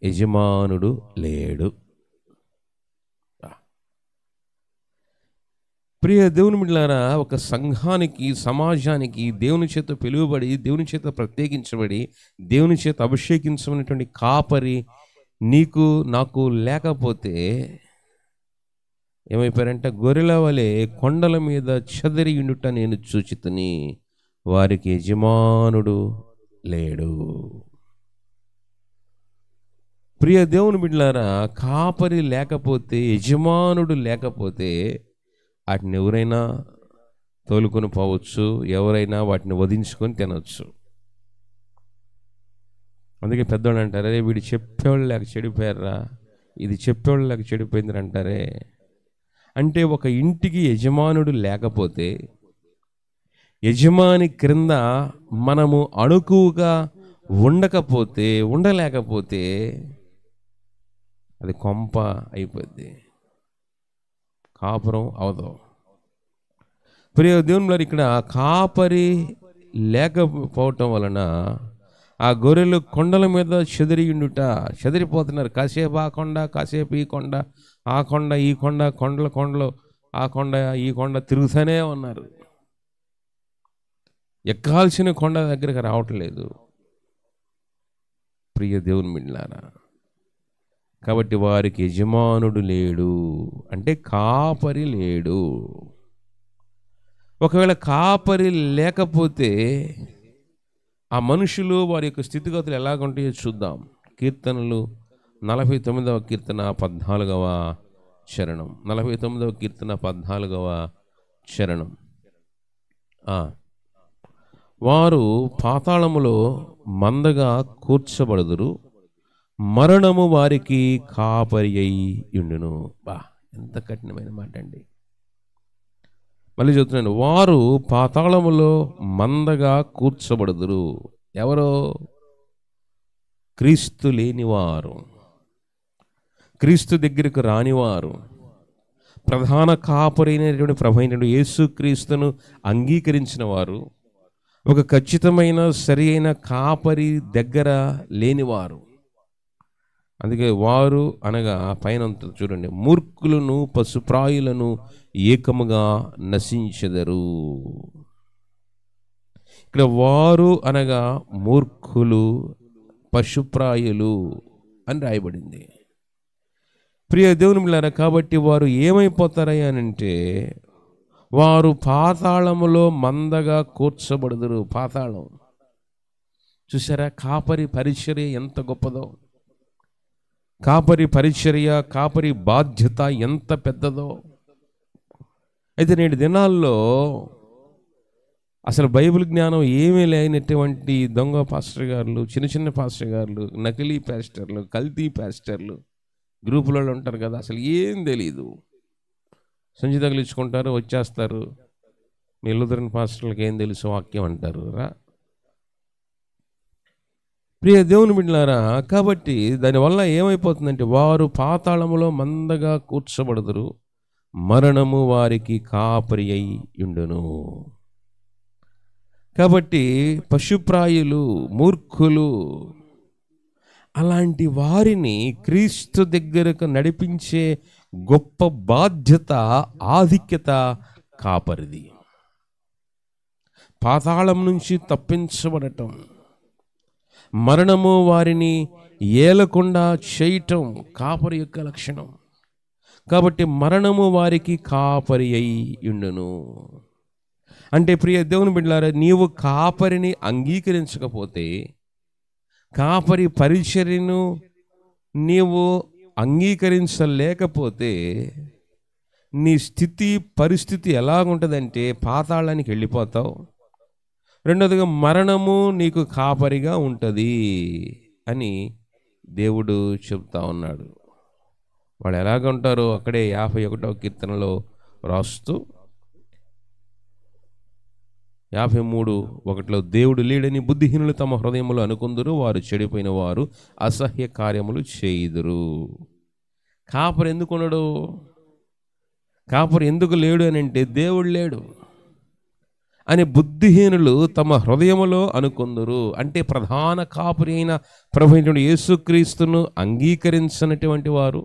యజమానుడు లేడు. ప్రియ దేవుని బిడ్డలారా, ఒక సంఘానికి, సమాజానికి దేవుని చేత పిలువబడి, దేవుని చేత ప్రత్యేకించబడి, దేవుని చేత అభిషేకించబడినటువంటి కాపరి నీకు నాకు లేకపోతే ఏమైపోయారంటే, గొర్రెల వలె కొండల మీద చెదిరియుండుట నేను చూచితిని, వారికి యజమానుడు లేడు. ప్రియ దేవుని బిడ్డలారా, కాపరి లేకపోతే, యజమానుడు లేకపోతే వాటిని ఎవరైనా తోలుకొని పోవచ్చు, ఎవరైనా వాటిని వధించుకొని తినవచ్చు. అందుకే పెద్దవాళ్ళు అంటారు, అరే వీడు చెప్పేవాళ్ళు లేక చెడిపోయారా, ఇది చెప్పేవాళ్ళు లేక చెడిపోయిందని అంటారే. అంటే ఒక ఇంటికి యజమానుడు లేకపోతే, యజమాని క్రింద మనము అణుకువగా ఉండలేకపోతే అది కొంప అయిపోద్ది, కాపురం అవదు. ప్రియ దేవుని ఇక్కడ కాపరి లేకపోవటం వలన ఆ గొర్రెలు కొండల మీద చెదిరిపోతున్నారు. కాసేపు ఆ కొండ, కాసేపు ఈ కొండ, ఆ కొండ ఈ కొండ, కొండలు ఆ కొండ ఈ కొండ తిరుగుతూనే ఉన్నారు. ఎక్కాల్సిన కొండ దగ్గరికి రావట్లేదు ప్రియ దేవుని బిడ్డలారా. కాబట్టి వారికి యజమానుడు లేడు, అంటే కాపరి లేడు. ఒకవేళ కాపరి లేకపోతే ఆ మనుషులు వారి యొక్క స్థితిగతులు ఎలాగుంటాయో చూద్దాం. కీర్తనలు 49వ కీర్తన 14వ చరణం. 49వ కీర్తన 14వ చరణం. వారు పాతాళములో మందగా కూర్చబడుదురు, మరణము వారికి కాపరి అయి ఉండును. బా, ఎంత కఠినమైన మాట అండి. మళ్ళీ చెప్తున్నాను, వారు పాతాళములో మందగా కూర్చబడుదురు. ఎవరో? క్రీస్తు లేనివారు, క్రీస్తు దగ్గరకు రానివారు, ప్రధాన కాపరైనటువంటి ప్రభు అయినటువంటి యేసుక్రీస్తును అంగీకరించిన వారు, ఒక ఖచ్చితమైన సరి అయిన కాపరి దగ్గర లేనివారు. అందుకే వారు అనగా పైన చూడండి, మూర్ఖులను పశుప్రాయులను ఏకముగా నశించెదరు. ఇక్కడ వారు అనగా మూర్ఖులు, పశుప్రాయులు అని రాయబడింది. ప్రియ దేవుని బిడ్డలారా, కాబట్టి వారు ఏమైపోతారయ్యా అంటే వారు పాతాళములో మందగా కూర్చబడుదురు. పాతాళం చూసారా? కాపరి పరిచర్య ఎంత గొప్పదో, కాపరి పరిచర్య, కాపరి బాధ్యత ఎంత పెద్దదో. అయితే నేటి దినాల్లో అసలు బైబిల్ జ్ఞానం ఏమీ లేనటువంటి దొంగ పాస్టర్ గారులు, చిన్న చిన్న పాస్టర్ గారులు, నకిలీ పాస్టర్లు, కల్తీ పాస్టర్లు గ్రూపులలో ఉంటారు కదా, అసలు ఏం తెలీదు. సంచి తగిలించుకుంటారు, వచ్చేస్తారు. మీ లూథరన్ పాస్టర్లకు ఏం తెలుసు వాక్యం అంటారు రా. ప్రియ దేవుని బిడ్డలారా, కాబట్టి దానివల్ల ఏమైపోతుందంటే వారు పాతాళములో మందగా కూర్చబడుదురు, మరణము వారికి కాపరి అయి ఉండును. కాబట్టి పశుప్రాయులు, మూర్ఖులు అలాంటి వారిని క్రీస్తు దగ్గరకు నడిపించే గొప్ప బాధ్యత, ఆధిక్యత కాపరిది. పాతాళం నుంచి తప్పించబడటం, మరణము వారిని ఏలకుండా చేయటం కాపరి యొక్క లక్షణం. కాబట్టి మరణము వారికి కాపరి అయి ఉండును. అంటే ప్రియ దేవుని బిడ్డలారా, నీవు కాపరిని అంగీకరించకపోతే, కాపరి పరిచర్యను నీవు అంగీకరించలేకపోతే నీ స్థితి పరిస్థితి ఎలాగుంటుందంటే పాతాళానికి వెళ్ళిపోతావు. రెండోదిగా మరణము నీకు కాపరిగా ఉంటుంది అని దేవుడు చెప్తా ఉన్నాడు. వాళ్ళు ఎలాగుంటారో అక్కడే 51వ కీర్తనలో రాస్తూ 53:1 దేవుడు లేడని బుద్ధిహీనులు తమ హృదయములు అనుకుందురు, వారు చెడిపోయిన వారు అసహ్య కార్యములు చేయుదురు. కాపరి ఎందుకు ఉన్నాడు? కాపరి ఎందుకు లేడు అని అంటే దేవుడు లేడు అని బుద్ధిహీనులు తమ హృదయములో అనుకుందురు. అంటే ప్రధాన కాపరి అయిన ప్రభువైన యేసుక్రీస్తును అంగీకరించినటువంటి వారు,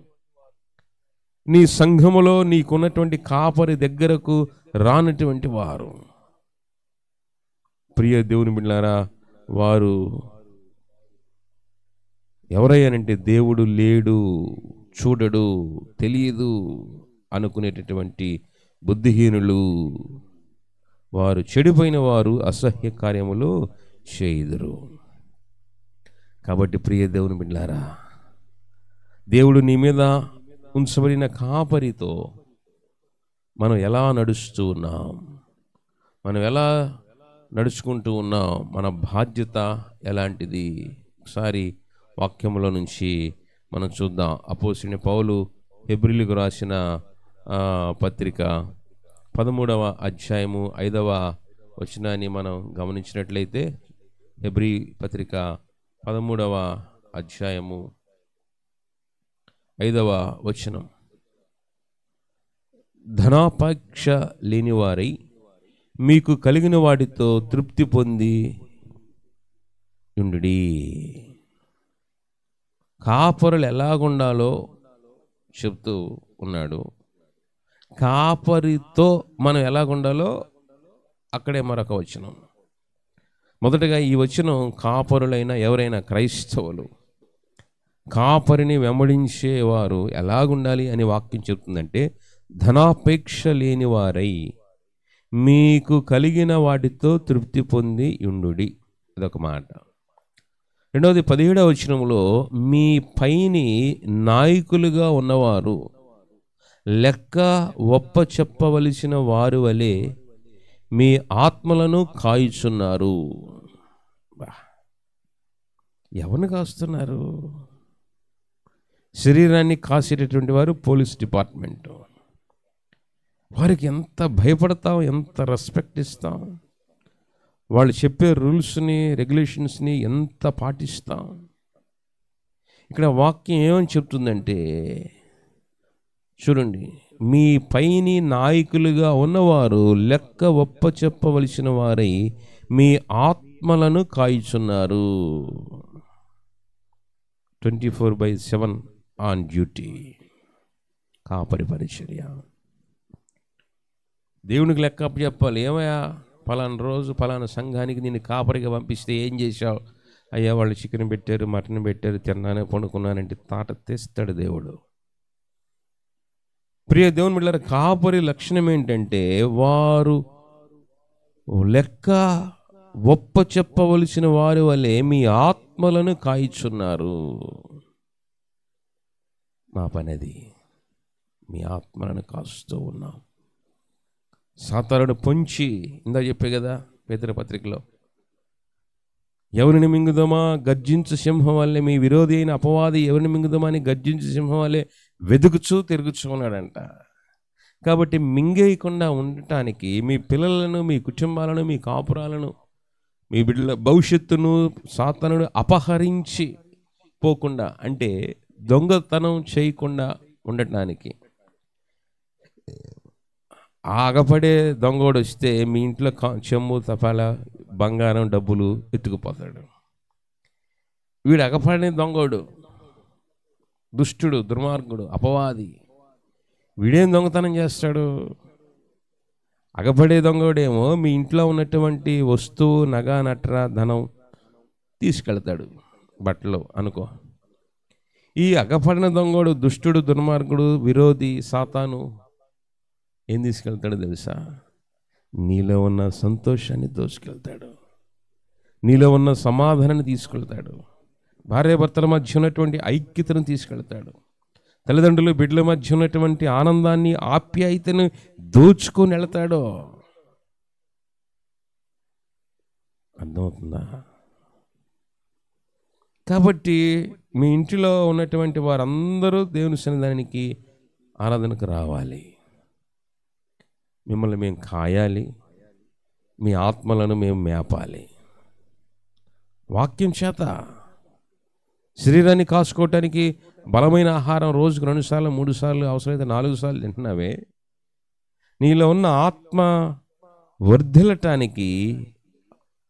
నీ సంఘములో నీకున్నటువంటి కాపరి దగ్గరకు రానటువంటి వారు, ప్రియ దేవుని బిడ్డలారా, వారు ఎవరయ్యానంటే దేవుడు లేడు, చూడడు, తెలియదు అనుకునేటటువంటి బుద్ధిహీనులు, వారు చెడిపోయిన వారు అసహ్య కార్యములు చేయుదురు. కాబట్టి ప్రియ దేవుని బిడ్డలారా, దేవుడు నీ మీద ఉంచబడిన కాపరితో మనం ఎలా నడుస్తూ ఉన్నాం, మనం ఎలా నడుచుకుంటూ ఉన్నాం, మన బాధ్యత ఎలాంటిది? ఒకసారి వాక్యంలో నుంచి మనం చూద్దాం. అపోస్తలుడైన పౌలు హెబ్రీయులకు రాసిన పత్రిక 13వ అధ్యాయము 5వ వచనాన్ని మనం గమనించినట్లయితే, హెబ్రీ పత్రిక 13వ అధ్యాయము 5వ వచనం, ధనాపేక్ష లేనివారై మీకు కలిగిన వాటితో తృప్తి పొంది ఉండుడి. కాపరులు ఎలాగుండాలో చెప్తూ ఉన్నాడు. కాపరితో మనం ఎలాగుండాలో అక్కడే మరొక వచనం. మొదటగా ఈ వచనం కాపరులైన ఎవరైనా క్రైస్తవులు కాపరిని వెంబడించేవారు ఎలాగుండాలి అని వాక్యం చెప్తుందంటే, ధనాపేక్ష లేని వారై మీకు కలిగిన వాటితో తృప్తి పొంది ఉండుడి. అదొక మాట. రెండవది 17వ వచనంలో, మీ పైని నాయకులుగా ఉన్నవారు లెక్క ఒప్ప చెప్పవలసిన వారు వలె మీ ఆత్మలను కాయుచున్నారు. ఎవరిని కాస్తున్నారు? శరీరాన్ని కాసేటటువంటి వారు పోలీస్ డిపార్ట్మెంటు. వారికి ఎంత భయపడతాం, ఎంత రెస్పెక్ట్ ఇస్తాం, వాళ్ళు చెప్పే రూల్స్ని రెగ్యులేషన్స్ని ఎంత పాటిస్తాం. ఇక్కడ వాక్యం ఏమని చెప్తుందంటే చూడండి, మీ పైని నాయకులుగా ఉన్నవారు లెక్క ఒప్ప చెప్పవలసిన వారై మీ ఆత్మలను కాయుచున్నారు. 24/7 ఆన్ డ్యూటీ. కాపరి పరిచర్య. దేవునికి లెక్క చెప్పాలి. ఏమయ్యా, పలానా రోజు పలానా సంఘానికి నేను కాపరిగా పంపిస్తే ఏం చేశావు? అయ్యా, వాళ్ళు చికెన్ పెట్టారు, మటన్ పెట్టారు, తిన్నానే పండుకున్నానంటే తాట తెస్తాడు దేవుడు. ప్రియ దేవుని బిడ్డలారా, కాపరి లక్షణం ఏంటంటే వారు లెక్క ఒప్ప చెప్పవలసిన వారి వల్లే మీ ఆత్మలను కాయిచున్నారు. మా పనిది, మీ ఆత్మలను కాస్తూ ఉన్నాం. సాతానుడు పొంచి ఇందా చెప్పే కదా పేతురు పత్రికలో, ఎవరిని మింగుదామా గర్జించు సింహం వల్లే, మీ విరోధి అయిన అపవాది ఎవరిని మింగుదామా అని గర్జించు సింహం వల్లే వెతుకుచూ తిరుగుచూ ఉన్నాడంట. కాబట్టి మింగేయకుండా ఉండటానికి మీ పిల్లలను, మీ కుటుంబాలను, మీ కాపురాలను, మీ బిడ్డల భవిష్యత్తును సాతానుడు అపహరించి పోకుండా, అంటే దొంగతనం చేయకుండా ఉండటానికి, ఆగపడే దొంగోడు వస్తే మీ ఇంట్లో చెంబు తపాల బంగారం డబ్బులు ఎత్తుకుపోతాడు. వీడు అగపడే దొంగోడు, దుష్టుడు, దుర్మార్గుడు, అపవాది. వీడేం దొంగతనం చేస్తాడు? అగపడే దొంగోడేమో మీ ఇంట్లో ఉన్నటువంటి వస్తువు, నగ, నట్ర, ధనం తీసుకెళ్తాడు, బట్టలు అనుకో. ఈ అగపడిన దొంగోడు, దుష్టుడు, దుర్మార్గుడు, విరోధి, సాతాను ఏం తీసుకెళ్తాడో తెలుసా? నీలో ఉన్న సంతోషాన్ని దోచుకెళ్తాడు, నీలో ఉన్న సమాధానాన్ని తీసుకెళ్తాడు, భార్యాభర్తల మధ్య ఉన్నటువంటి ఐక్యతను తీసుకెళ్తాడు, తల్లిదండ్రులు బిడ్డల మధ్య ఉన్నటువంటి ఆనందాన్ని, ఆప్యాయతను దోచుకొని వెళ్తాడు. అర్థమవుతుందా? కాబట్టి మీ ఇంటిలో ఉన్నటువంటి వారందరూ దేవుని సన్నిధానానికి ఆరాధనకు రావాలి. మిమ్మల్ని మేము కాయాలి, మీ ఆత్మలను మేము మేపాలి. వాక్యం చేత శరీరాన్ని కాసుకోవటానికి బలమైన ఆహారం రోజుకు 2 సార్లు 3 సార్లు అవసరమైతే 4 సార్లు తింటున్నావే, నీలో ఉన్న ఆత్మ వర్ధిల్లటానికి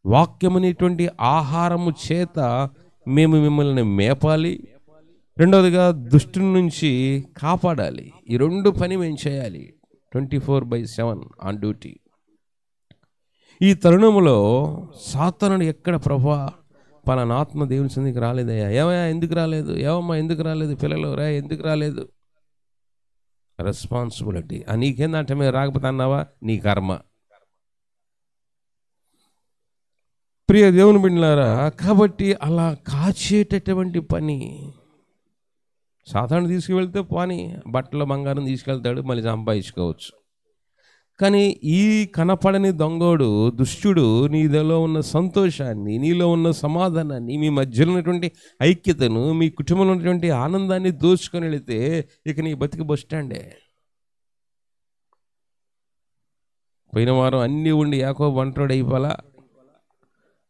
వాక్యమనేటువంటి ఆహారము చేత మేము మిమ్మల్ని మేపాలి. రెండవదిగా దుష్టుని నుంచి కాపాడాలి. ఈ 2 పని మేము చేయాలి. 24/7 ఆన్ డ్యూటీ. ఈ తరుణంలో సాతానుడు ఎక్కడ, ప్రభా పలానా ఆత్మ దేవుని సన్నిధికి రాలేదయ్యా, ఏమయ్యా ఎందుకు రాలేదు, ఏమమ్మా ఎందుకు రాలేదు, పిల్లలు రా ఎందుకు రాలేదు? రెస్పాన్సిబిలిటీ. నీకేందంటే మీరు రాకపోతే అన్నావా, నీ కర్మ. ప్రియ దేవుని బిడ్డలారా, కాబట్టి అలా కాచేటటువంటి పని. సాధారణ తీసుకువెళ్తే పోనీ బట్టల బంగారం తీసుకెళ్తాడు, మళ్ళీ సంపాదించుకోవచ్చు. కానీ ఈ కనపడని దొంగోడు, దుష్టుడు నీలో ఉన్న సంతోషాన్ని, నీలో ఉన్న సమాధానాన్ని, మీ మధ్యలో ఉన్నటువంటి ఐక్యతను, మీ కుటుంబంలో ఉన్నటువంటి ఆనందాన్ని దోచుకొని వెళితే ఇక నీ బతికి బస్ స్టాండే. పోయిన వారం అన్నీ ఉండి యాకోబు ఒంటరివాడు అయిపోలా,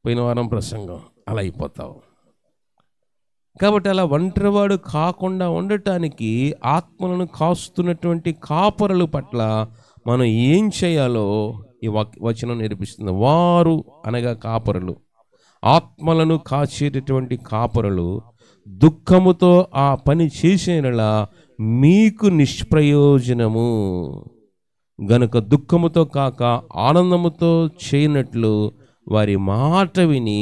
పోయిన వారం ప్రసంగం అలా అయిపోతావు. కాబట్టి అలా ఒంటరివాడు కాకుండా ఉండటానికి ఆత్మలను కాస్తున్నటువంటి కాపరుల పట్ల మనం ఏం చేయాలో ఈ వచనం నేర్పిస్తుంది. వారు అనగా కాపరులు, ఆత్మలను కాచేటటువంటి కాపరులు దుఃఖముతో ఆ పని చేసేలా మీకు నిష్ప్రయోజనము గనుక దుఃఖముతో కాక ఆనందముతో చేయనట్లు వారి మాట విని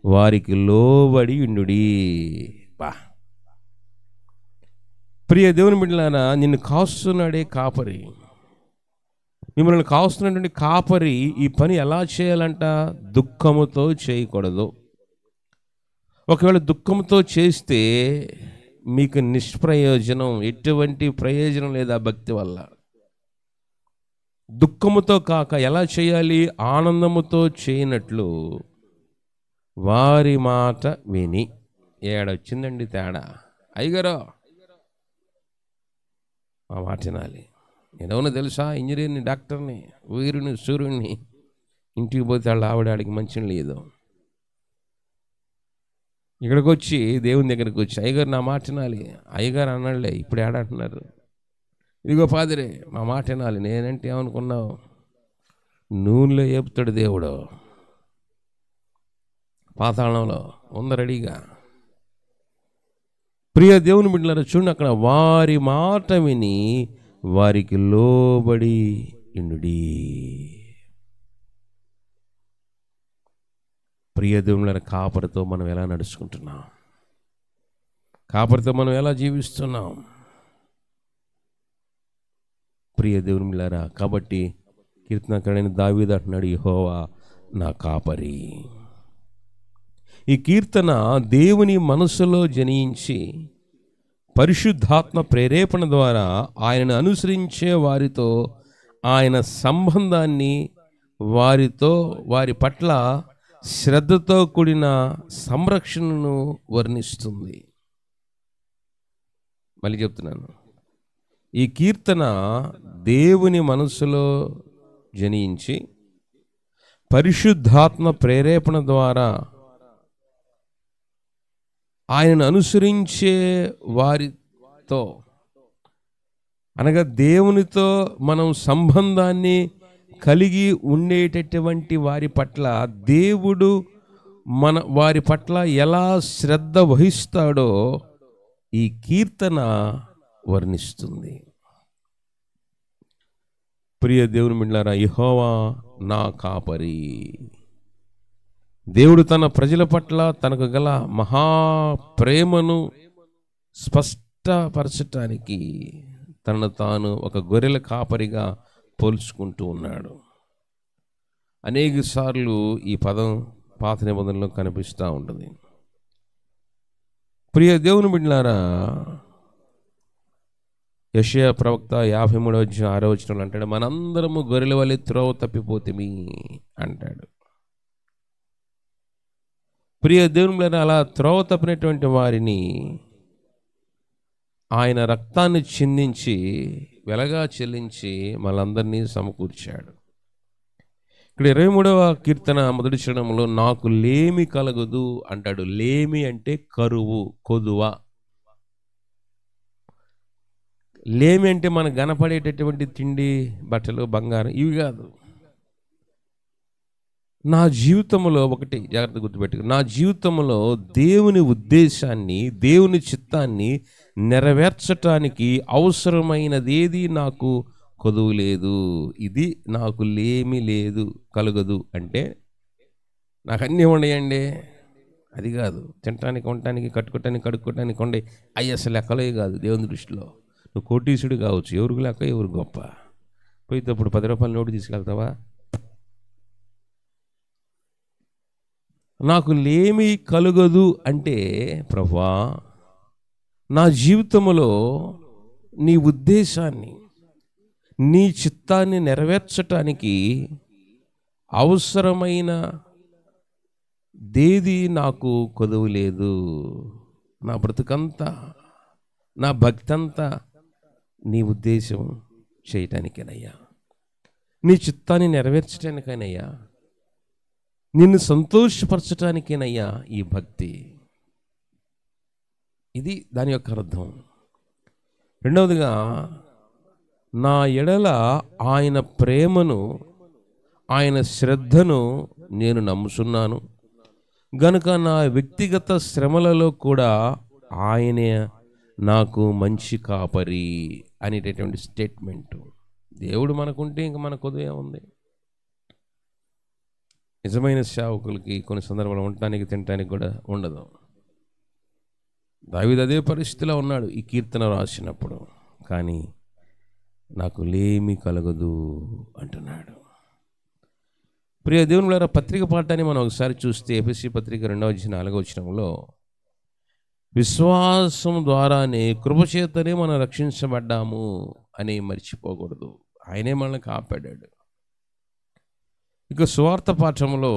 వారికి లోబడి ఉండుడి. బా ప్రియ దేవుని బిడ్డలారా, నిన్ను కాస్తున్నాడే కాపరి, మిమ్మల్ని కాస్తున్నటువంటి కాపరి ఈ పని ఎలా చేయాలంట? దుఃఖముతో చేయకూడదు. ఒకవేళ దుఃఖంతో చేస్తే మీకు నిష్ప్రయోజనం, ఎటువంటి ప్రయోజనం లేదా భక్తి వల్ల. దుఃఖముతో కాక ఎలా చేయాలి? ఆనందముతో చేయనట్లు వారి మాట విని. ఏడొచ్చిందండి తేడా. అయ్యగారో మా మాట వినాలి. నేనెవరో తెలుసా? ఇంజనీర్ని, డాక్టర్ని, వీరుని, సూర్యుడిని. ఇంటికి పోతే వాళ్ళ ఆవిడాడికి మంచి లేదు. ఇక్కడికి వచ్చి దేవుని దగ్గరికి వచ్చి, అయ్యగారు నా మాట వినాలి. అయ్యగారు అన్నాళ్ళే, ఇప్పుడు ఏడంటున్నారు? ఇదిగో ఫాదరే మా మాట వినాలి. నేనంటే ఏమనుకున్నావు? నూనెలో ఏపుతాడు దేవుడు. పాతాళంలో ఉంది రెడీగా. ప్రియ దేవుని బిడ్డలారా చూడండి, అక్కడ వారి మాట విని వారికి లోబడి ఇండుడి. ప్రియ దేవుని కాపరితో మనం ఎలా నడుచుకుంటున్నాం? కాపరితో మనం ఎలా జీవిస్తున్నాం? ప్రియ దేవుని బిడ్డలారా, కాబట్టి కీర్తనకారుడైన దావీదు అంటున్నాడు, యెహోవా నా కాపరి. ఈ కీర్తన దేవుని మనసులో జనించి పరిశుద్ధాత్మ ప్రేరేపణ ద్వారా ఆయనను అనుసరించే వారితో ఆయన సంబంధాన్ని, వారి పట్ల శ్రద్ధతో కూడిన సంరక్షణను వర్ణిస్తుంది. మళ్ళీ చెప్తున్నాను, ఈ కీర్తన దేవుని మనసులో జనించి పరిశుద్ధాత్మ ప్రేరేపణ ద్వారా ఆయనను అనుసరించే వారితో, అనగా దేవునితో మనం సంబంధాన్ని కలిగి ఉండేటటువంటి వారి పట్ల దేవుడు వారి పట్ల ఎలా శ్రద్ధ వహిస్తాడో ఈ కీర్తన వర్ణిస్తుంది. ప్రియ దేవుని బిడ్డలారా, యెహోవా నా కాపరి. దేవుడు తన ప్రజల పట్ల తనకు గల మహాప్రేమను స్పష్టపరచటానికి తనను తాను ఒక గొర్రెల కాపరిగా పోల్చుకుంటూ ఉన్నాడు. అనేక సార్లు ఈ పదం పాత నిబంధనలో కనిపిస్తూ ఉంటుంది. ప్రియ దేవుని బిడ్డలారా, యెషయా ప్రవక్త 53:6 అంటాడు, మనందరము గొర్రెల వలె త్రోవ తప్పిపోతిమి అంటాడు. ప్రియ దేవుని బిడ్డలారా, అలా త్రోవ తప్పినటువంటి వారిని ఆయన రక్తాన్ని చిందించి వెలగా చెల్లించి మనందరినీ సమకూర్చాడు. ఇక్కడ 23వ కీర్తన మొదటి చరణంలో నాకు లేమి కలగదు అంటాడు. లేమి అంటే కరువు, కొదువ. లేమి అంటే మనకు కనపడేటటువంటి తిండి, బట్టలు, బంగారం ఇవి కాదు. నా జీవితంలో ఒకటి జాగ్రత్త గుర్తుపెట్టుకు, నా జీవితంలో దేవుని ఉద్దేశాన్ని, దేవుని చిత్తాన్ని నెరవేర్చటానికి అవసరమైనదేది నాకు కొదువు లేదు. ఇది నాకు లేమి లేదు, కలగదు అంటే నాకు అన్నీ ఉండయండి అది కాదు. తినటానికి, ఉండటానికి, కట్టుకోవటానికి, కడుక్కోవటానికి ఉండే అవి అసలు లెక్కలే కాదు దేవుని దృష్టిలో. నువ్వు కోటీసుడు కావచ్చు, ఎవరికి లెక్క, ఎవరు గొప్ప. పోయితే ఇప్పుడు 10 రూపాయల నోటు తీసుకెళ్తావా? నాకు లేమి కలుగదు అంటే, ప్రభువా నా జీవితంలో నీ ఉద్దేశాన్ని, నీ చిత్తాన్ని నెరవేర్చటానికి అవసరమైన దేది నాకు కొదువు లేదు. నా బ్రతుకంతా, నా భక్తి అంతా నీ ఉద్దేశం చేయటానికేనయ్యా, నీ చిత్తాన్ని నెరవేర్చడానికేనయ్యా, నిన్ను సంతోషపరచటానికేనయ్యా ఈ భక్తి. ఇది దాని యొక్క అర్థం. రెండవదిగా, నా ఎడల ఆయన ప్రేమను, ఆయన శ్రద్ధను నేను నమ్ముచున్నాను గనుక నా వ్యక్తిగత శ్రమలలో కూడా ఆయనే నాకు మంచి కాపరి అనేటటువంటి స్టేట్మెంటు. దేవుడు మనకుంటే ఇంక మన కొద్దిగా ఉంది. నిజమైన సేవకులకి కొన్ని సందర్భాలు ఉండటానికి, తినటానికి కూడా ఉండదు. దావీదు అదే పరిస్థితిలో ఉన్నాడు ఈ కీర్తన రాసినప్పుడు. కానీ నాకు లేమి కలగదు అంటున్నాడు. ప్రియ దేవుని బిడ్డలారా, పత్రిక పాఠాన్ని మనం ఒకసారి చూస్తే ఎఫెసీ పత్రిక 2:4 విశ్వాసం ద్వారానే కృపచేతనే మనం రక్షించబడ్డాము అని మర్చిపోకూడదు. ఆయనే మనల్ని కాపాడాడు. ఇక సువార్త పాఠంలో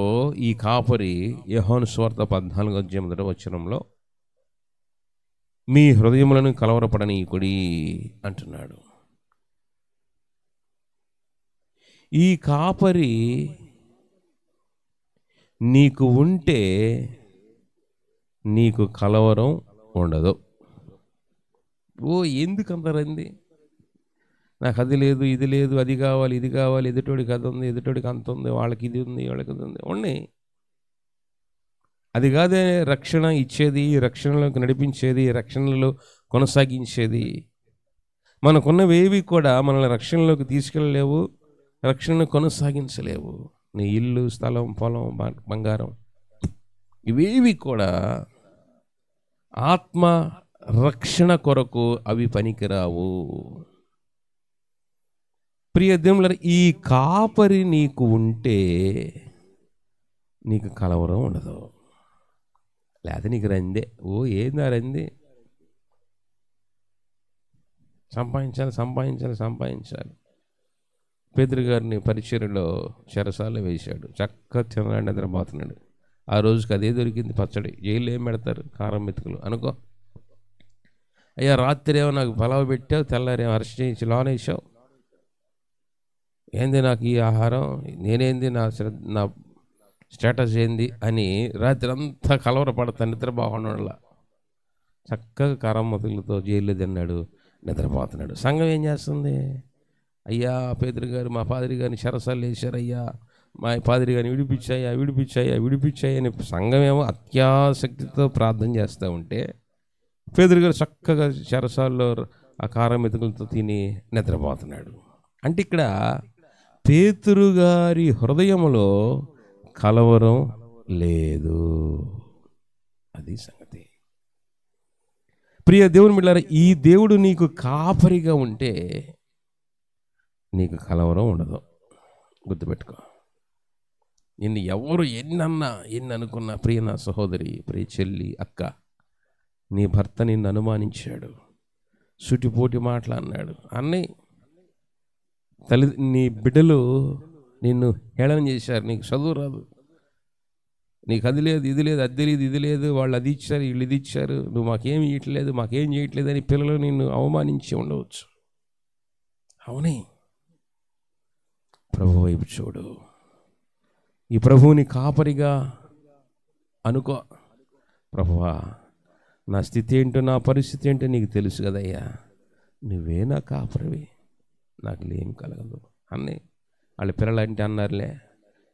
ఈ కాపరి యోహాను సువార్త 14:1 మీ హృదయములను కలవరపడనీయుడి అంటున్నాడు. ఈ కాపరి నీకు ఉంటే నీకు కలవరం ఉండదు. ఎందుకు అంటారండి? నాకు అది లేదు, ఇది లేదు, అది కావాలి, ఇది కావాలి, ఎదుటోడికి అది ఉంది, ఎదుటోడికి అంత ఉంది, వాళ్ళకి ఇది ఉంది, వాళ్ళకి ఇది ఉంది. ఉన్నాయి. అది కాదే రక్షణ ఇచ్చేది, రక్షణలోకి నడిపించేది, రక్షణలో కొనసాగించేది. మనకున్నవేవి కూడా మనల్ని రక్షణలోకి తీసుకెళ్ళలేవు, రక్షణను కొనసాగించలేవు. నీ ఇల్లు, స్థలం, పొలం, బంగారం ఇవేవి కూడా ఆత్మ రక్షణ కొరకు అవి పనికిరావు. ప్రియ దేవులారా, ఈ కాపరి నీకు ఉంటే నీకు కలవరం ఉండదు. లేదా నీకు రందే, ఏందా రంది, సంపాదించాలి. పేతురు గారిని పరిచర్యలో చెరసాల్లో వేశాడు. చక్కగా తినడానికి నిద్రపోతున్నాడు. ఆ రోజుకి అదే దొరికింది పచ్చడి. జైలు ఏం పెడతారు? కారం మెతుకులు అనుకో. అయ్యా రాత్రి ఏమో నాకు పలావ్ పెట్టావు, తెల్లారేమో అరెస్ట్ చేయించి లోనేసావు, ఏంది నాకు ఈ ఆహారం, నేనేంది, నా స్టేటస్ ఏంది అని రాత్రి అంతా కలవరపడతాను. నిద్ర బాగుండలా చక్కగా కారం మెతుకులతో జైల్లో తిన్నాడు, నిద్రపోతున్నాడు. సంఘం ఏం చేస్తుంది? అయ్యా పేతురు గారు మా పాదిరి గారిని చెరసాలు వేశారయ్యా, మా పాదిరి గారిని విడిపించాయి అని సంఘమేమో అత్యాసక్తితో ప్రార్థన చేస్తూ ఉంటే పేతురు గారు చక్కగా చెరసాల్లో ఆ కారం మెతుకులతో తిని నిద్రపోతున్నాడు. అంటే ఇక్కడ పేతురు గారి హృదయంలో కలవరం లేదు. అది సంగతి. ప్రియ దేవుని బిడ్డలారా, ఈ దేవుడు నీకు కాపరిగా ఉంటే నీకు కలవరం ఉండదు. గుర్తుపెట్టుకో. నిన్ను ఎవరు ఎన్ని అనుకున్నా, ప్రియ నా సహోదరి, ప్రియ చెల్లి, అక్క, నీ భర్త నిన్ను అనుమానించాడు, సుటిపోటి మాటలు అన్నాడు, నీ బిడ్డలు నిన్ను హేళన చేశారు, నీకు చదువు రాదు, నీకు అది లేదు, ఇది లేదు, అది తెలియదు, ఇది లేదు, వాళ్ళు అది ఇచ్చారు, వీళ్ళు ఇది ఇచ్చారు, నువ్వు మాకేం ఇవ్వట్లేదు, మాకేం చేయట్లేదు అని పిల్లలు నిన్ను అవమానించి ఉండవచ్చు. అవునే, ప్రభు వైపు చూడు. ఈ ప్రభువుని కాపరిగా అనుకో. ప్రభువా, నా స్థితి ఏంటో, నా పరిస్థితి ఏంటో నీకు తెలుసు కదయ్యా, నువ్వే నా కాపరివి, నాకు లేం కలగదు అన్నీ. వాళ్ళ పిల్లలు అంటే అన్నారులే,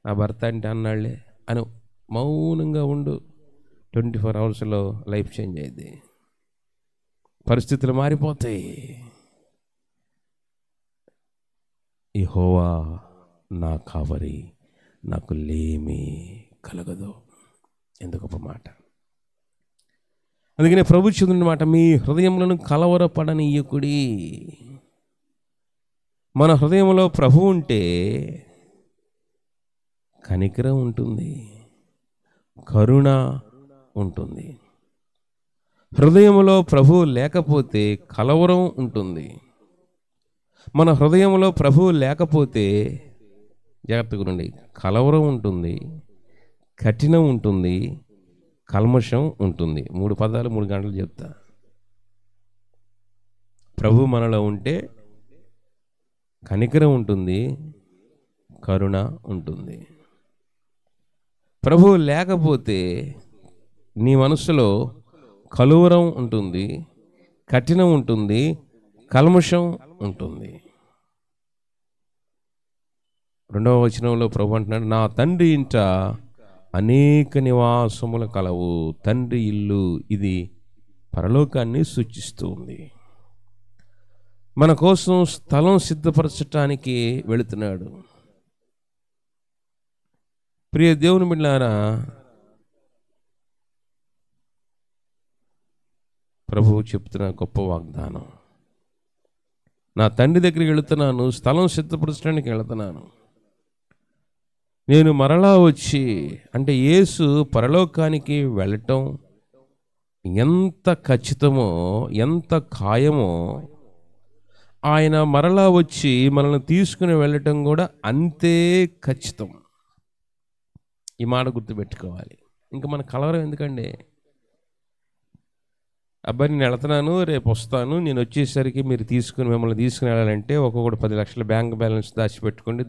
నా భర్త అంటే అన్నాళ్లే అని మౌనంగా ఉండు. 24 అవర్స్లో లైఫ్ చేంజ్ అయింది, పరిస్థితులు మారిపోతాయి. యెహోవా నా కాపరి, నాకు లేమి కలగదు. ఎంత గొప్ప మాట. అందుకనే ప్రభు చెందిన మాట, మీ హృదయములను కలవరపడనీయకుడి. మన హృదయంలో ప్రభు ఉంటే కనికరం ఉంటుంది, కరుణ ఉంటుంది. హృదయంలో ప్రభు లేకపోతే కలవరం ఉంటుంది. మన హృదయంలో ప్రభు లేకపోతే జాగ్రత్తగా ఉండండి, కలవరం ఉంటుంది, కఠినం ఉంటుంది, కల్మషం ఉంటుంది. 3 పదాలు 3 గంటలు చెప్తా. ప్రభు మనలో ఉంటే కనికరం ఉంటుంది, కరుణ ఉంటుంది. ప్రభు లేకపోతే నీ మనసులో కలువరం ఉంటుంది, కఠినం ఉంటుంది, కల్మషం ఉంటుంది. 2వ వచనంలో ప్రభు అంటున్నాడు, నా తండ్రి ఇంట అనేక నివాసములు కలవు. తండ్రి ఇల్లు ఇది పరలోకాన్ని సూచిస్తూ ఉంది. మన కోసం స్థలం సిద్ధపరచటానికి వెళుతున్నాడు. ప్రియ దేవుని బిడ్డలారా, ప్రభువు చెప్తున్న గొప్ప వాగ్దానం, నా తండ్రి దగ్గరికి వెళుతున్నాను, స్థలం సిద్ధపరచడానికి వెళుతున్నాను. నేను మరలా వచ్చి, అంటే యేసు పరలోకానికి వెళ్ళటం ఎంత ఖచ్చితమో, ఎంత ఖాయమో, ఆయన మరలా వచ్చి మనల్ని తీసుకుని వెళ్ళటం కూడా అంతే ఖచ్చితం. ఈ మాట గుర్తుపెట్టుకోవాలి. ఇంకా మన కలవరం ఎందుకండి? అబ్బాయి నేను వెళుతున్నాను, రేపు వస్తాను, నేను వచ్చేసరికి మీరు మిమ్మల్ని తీసుకుని వెళ్ళాలంటే ఒక్కొక్కటి 10 లక్షల బ్యాంక్ బ్యాలెన్స్ దాచిపెట్టుకోండి,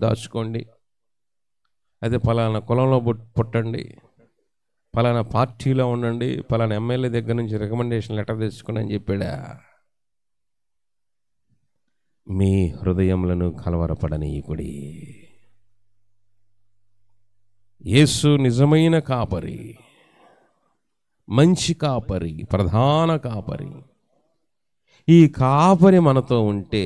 దాచుకోండి. అదే పలానా కులంలో పుట్టండి, పలానా పార్టీలో ఉండండి, పలానా ఎమ్మెల్యే దగ్గర నుంచి రికమెండేషన్ లెటర్ తెచ్చుకోండి అని చెప్పాడా? మీ హృదయములను కలవరపడనీయకుడి. యేసు నిజమైన కాపరి, మంచి కాపరి, ప్రధాన కాపరి. ఈ కాపరి మనతో ఉంటే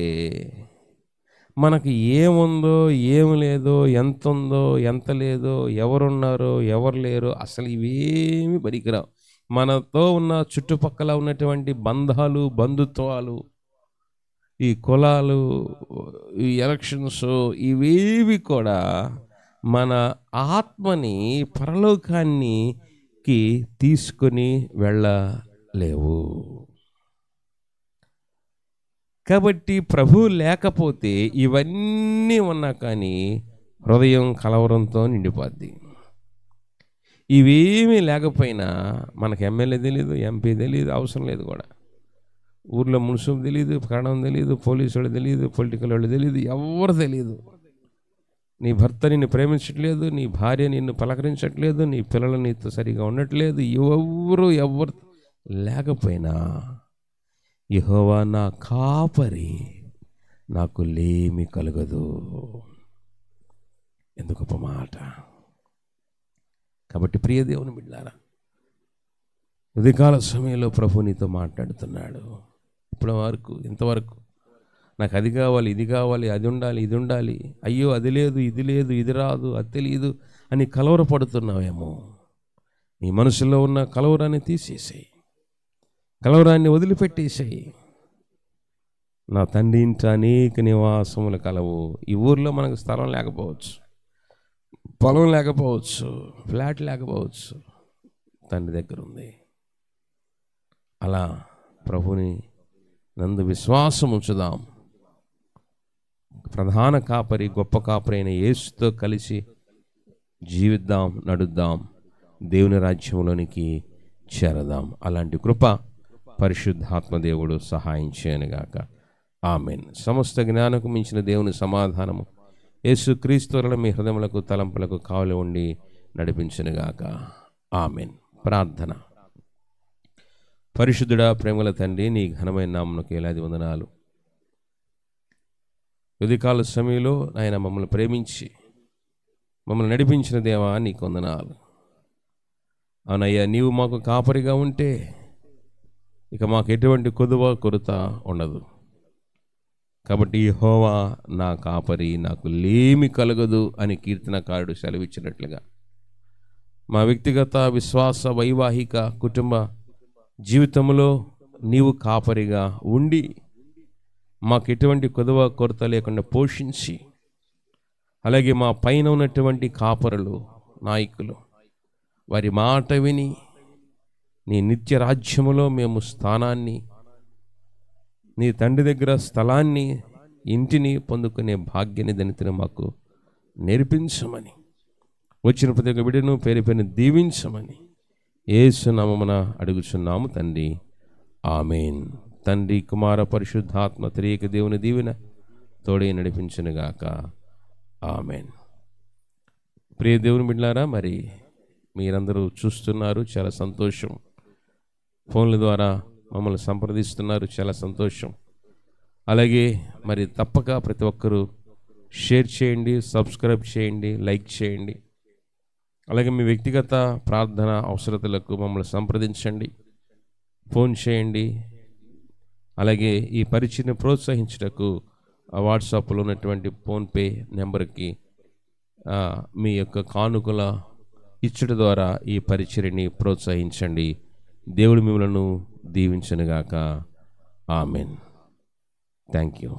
మనకి ఏముందో ఏం లేదో, ఎంత ఉందో ఎంత లేదో, ఎవరున్నారో ఎవరు లేరో అసలు ఇవేమి పనికిరావు. మనతో ఉన్న చుట్టుపక్కల ఉన్నటువంటి బంధాలు, బంధుత్వాలు, ఈ కులాలు, ఈ ఎలక్షన్స్, ఇవేవి కూడా మన ఆత్మని పరలోకానికి తీసుకొని వెళ్ళలేవు. కాబట్టి ప్రభువు లేకపోతే ఇవన్నీ ఉన్నా కానీ హృదయం కలవరంతో నిండిపోద్ది. ఇవేమీ లేకపోయినా మనకు ఎమ్మెల్యే తెలీదు, ఎంపీ తెలీదు, అవసరం లేదు కూడా. ఊర్లో మున్సిపల్ తెలీదు, ప్రాణం తెలీదు, పోలీసు వాళ్ళు తెలీదు, పొలిటికల్ వాళ్ళు తెలీదు, ఎవరు తెలీదు. నీ భర్త నిన్ను ప్రేమించట్లేదు, నీ భార్య నిన్ను పలకరించట్లేదు, నీ పిల్లలు నీతో సరిగా ఉండట్లేదు. ఎవరు లేకపోయినా యెహోవా నా కాపరి, నాకు లేమి కలగదు. ఎందుకు గొప్ప మాట. కాబట్టి ప్రియ దేవుని బిడ్డలారా, ఉదయకాల సమయంలో ప్రభు నీతో మాట్లాడుతున్నాడు. ఇప్పటి వరకు ఇంతవరకు నాకు అది కావాలి, ఇది కావాలి, అది ఉండాలి, ఇది ఉండాలి, అయ్యో అది లేదు, ఇది లేదు, ఇది రాదు, అది తెలియదు అని కలవరపడుతున్నావేమో. నీ మనసులో ఉన్న కలవరాన్ని తీసేసేయి, కలవరాన్ని వదిలిపెట్టేసేయి. నా తండ్రి ఇంట అనేక నివాసములు కలవు. ఈ ఊర్లో మనకు స్థలం లేకపోవచ్చు, పొలం లేకపోవచ్చు, ఫ్లాట్ లేకపోవచ్చు, తండ్రి దగ్గర ఉంది. అలా ప్రభుని నందు విశ్వాసం ఉంచుదాం. ప్రధాన కాపరి, గొప్ప కాపరి అయిన యేసుతో కలిసి జీవిద్దాం, నడుద్దాం, దేవుని రాజ్యంలోనికి చేరదాం. అలాంటి కృప పరిశుద్ధాత్మ దేవుడు సహాయం చేయనుగాక. ఆమెన్. సమస్త జ్ఞానకు మించిన దేవుని సమాధానము యేసుక్రీస్తు వలన మీ హృదయములకు తలంపులకు కావలి ఉండి నడిపించునుగాక. ఆమెన్. ప్రార్థన. పరిశుద్ధుడా, ప్రేమల తండ్రి, నీ ఘనమైన నామమునకు వేలాది వందనాలు. ఉదయకాల సమయంలో ఆయన మమ్మల్ని ప్రేమించి మమ్మల్ని నడిపించిన దేవా నీకు వందనాలు. అవునయ్యా, నీవు మాకు కాపరిగా ఉంటే ఇక మాకు ఎటువంటి కొరత ఉండదు. కాబట్టి యెహోవా నా కాపరి, నాకు లేమి కలగదు అని కీర్తనకారుడు సెలవిచ్చినట్లుగా మా వ్యక్తిగత విశ్వాస, వైవాహిక, కుటుంబ జీవితంలో నీవు కాపరిగా ఉండి మాకు ఎటువంటి కొరత లేకుండా పోషించి, అలాగే మా పైన ఉన్నటువంటి కాపరులు, నాయకులు, వారి మాట విని నీ నిత్య రాజ్యములో మేము స్థానాన్ని, నీ తండ్రి దగ్గర స్థలాన్ని, ఇంటిని పొందుకునే భాగ్యాన్ని దనితిని మాకు నేర్పించమని, వచ్చిన ప్రతి ఒక్క బిడ్డను పేరు పేరును దీవించమని యేసు నామమున అడుగుచున్నాము తండ్రి. ఆమెన్. తండ్రి, కుమార, పరిశుద్ధాత్మ త్రియేక దేవుని దీవెన తోడే నడిపించునుగాక. ఆమెన్. ప్రియ దేవుని బిడ్డలారా, మరి మీరందరూ చూస్తున్నారు, చాలా సంతోషం. ఫోన్ల ద్వారా మమ్మల్ని సంప్రదిస్తున్నారు, చాలా సంతోషం. అలాగే మరి తప్పక ప్రతి ఒక్కరూ షేర్ చేయండి, సబ్స్క్రైబ్ చేయండి, లైక్ చేయండి. అలాగే మీ వ్యక్తిగత ప్రార్థన అవసరతలకు మమ్మల్ని సంప్రదించండి, ఫోన్ చేయండి. అలాగే ఈ పరిచయను ప్రోత్సహించుటకు వాట్సాప్లో ఉన్నటువంటి ఫోన్పే నెంబర్కి మీ యొక్క కానుకల ఇచ్చుట ద్వారా ఈ పరిచర్యని ప్రోత్సహించండి. దేవుడు మిమ్మలను దీవించునుగాక. ఆమెన్. Thank you.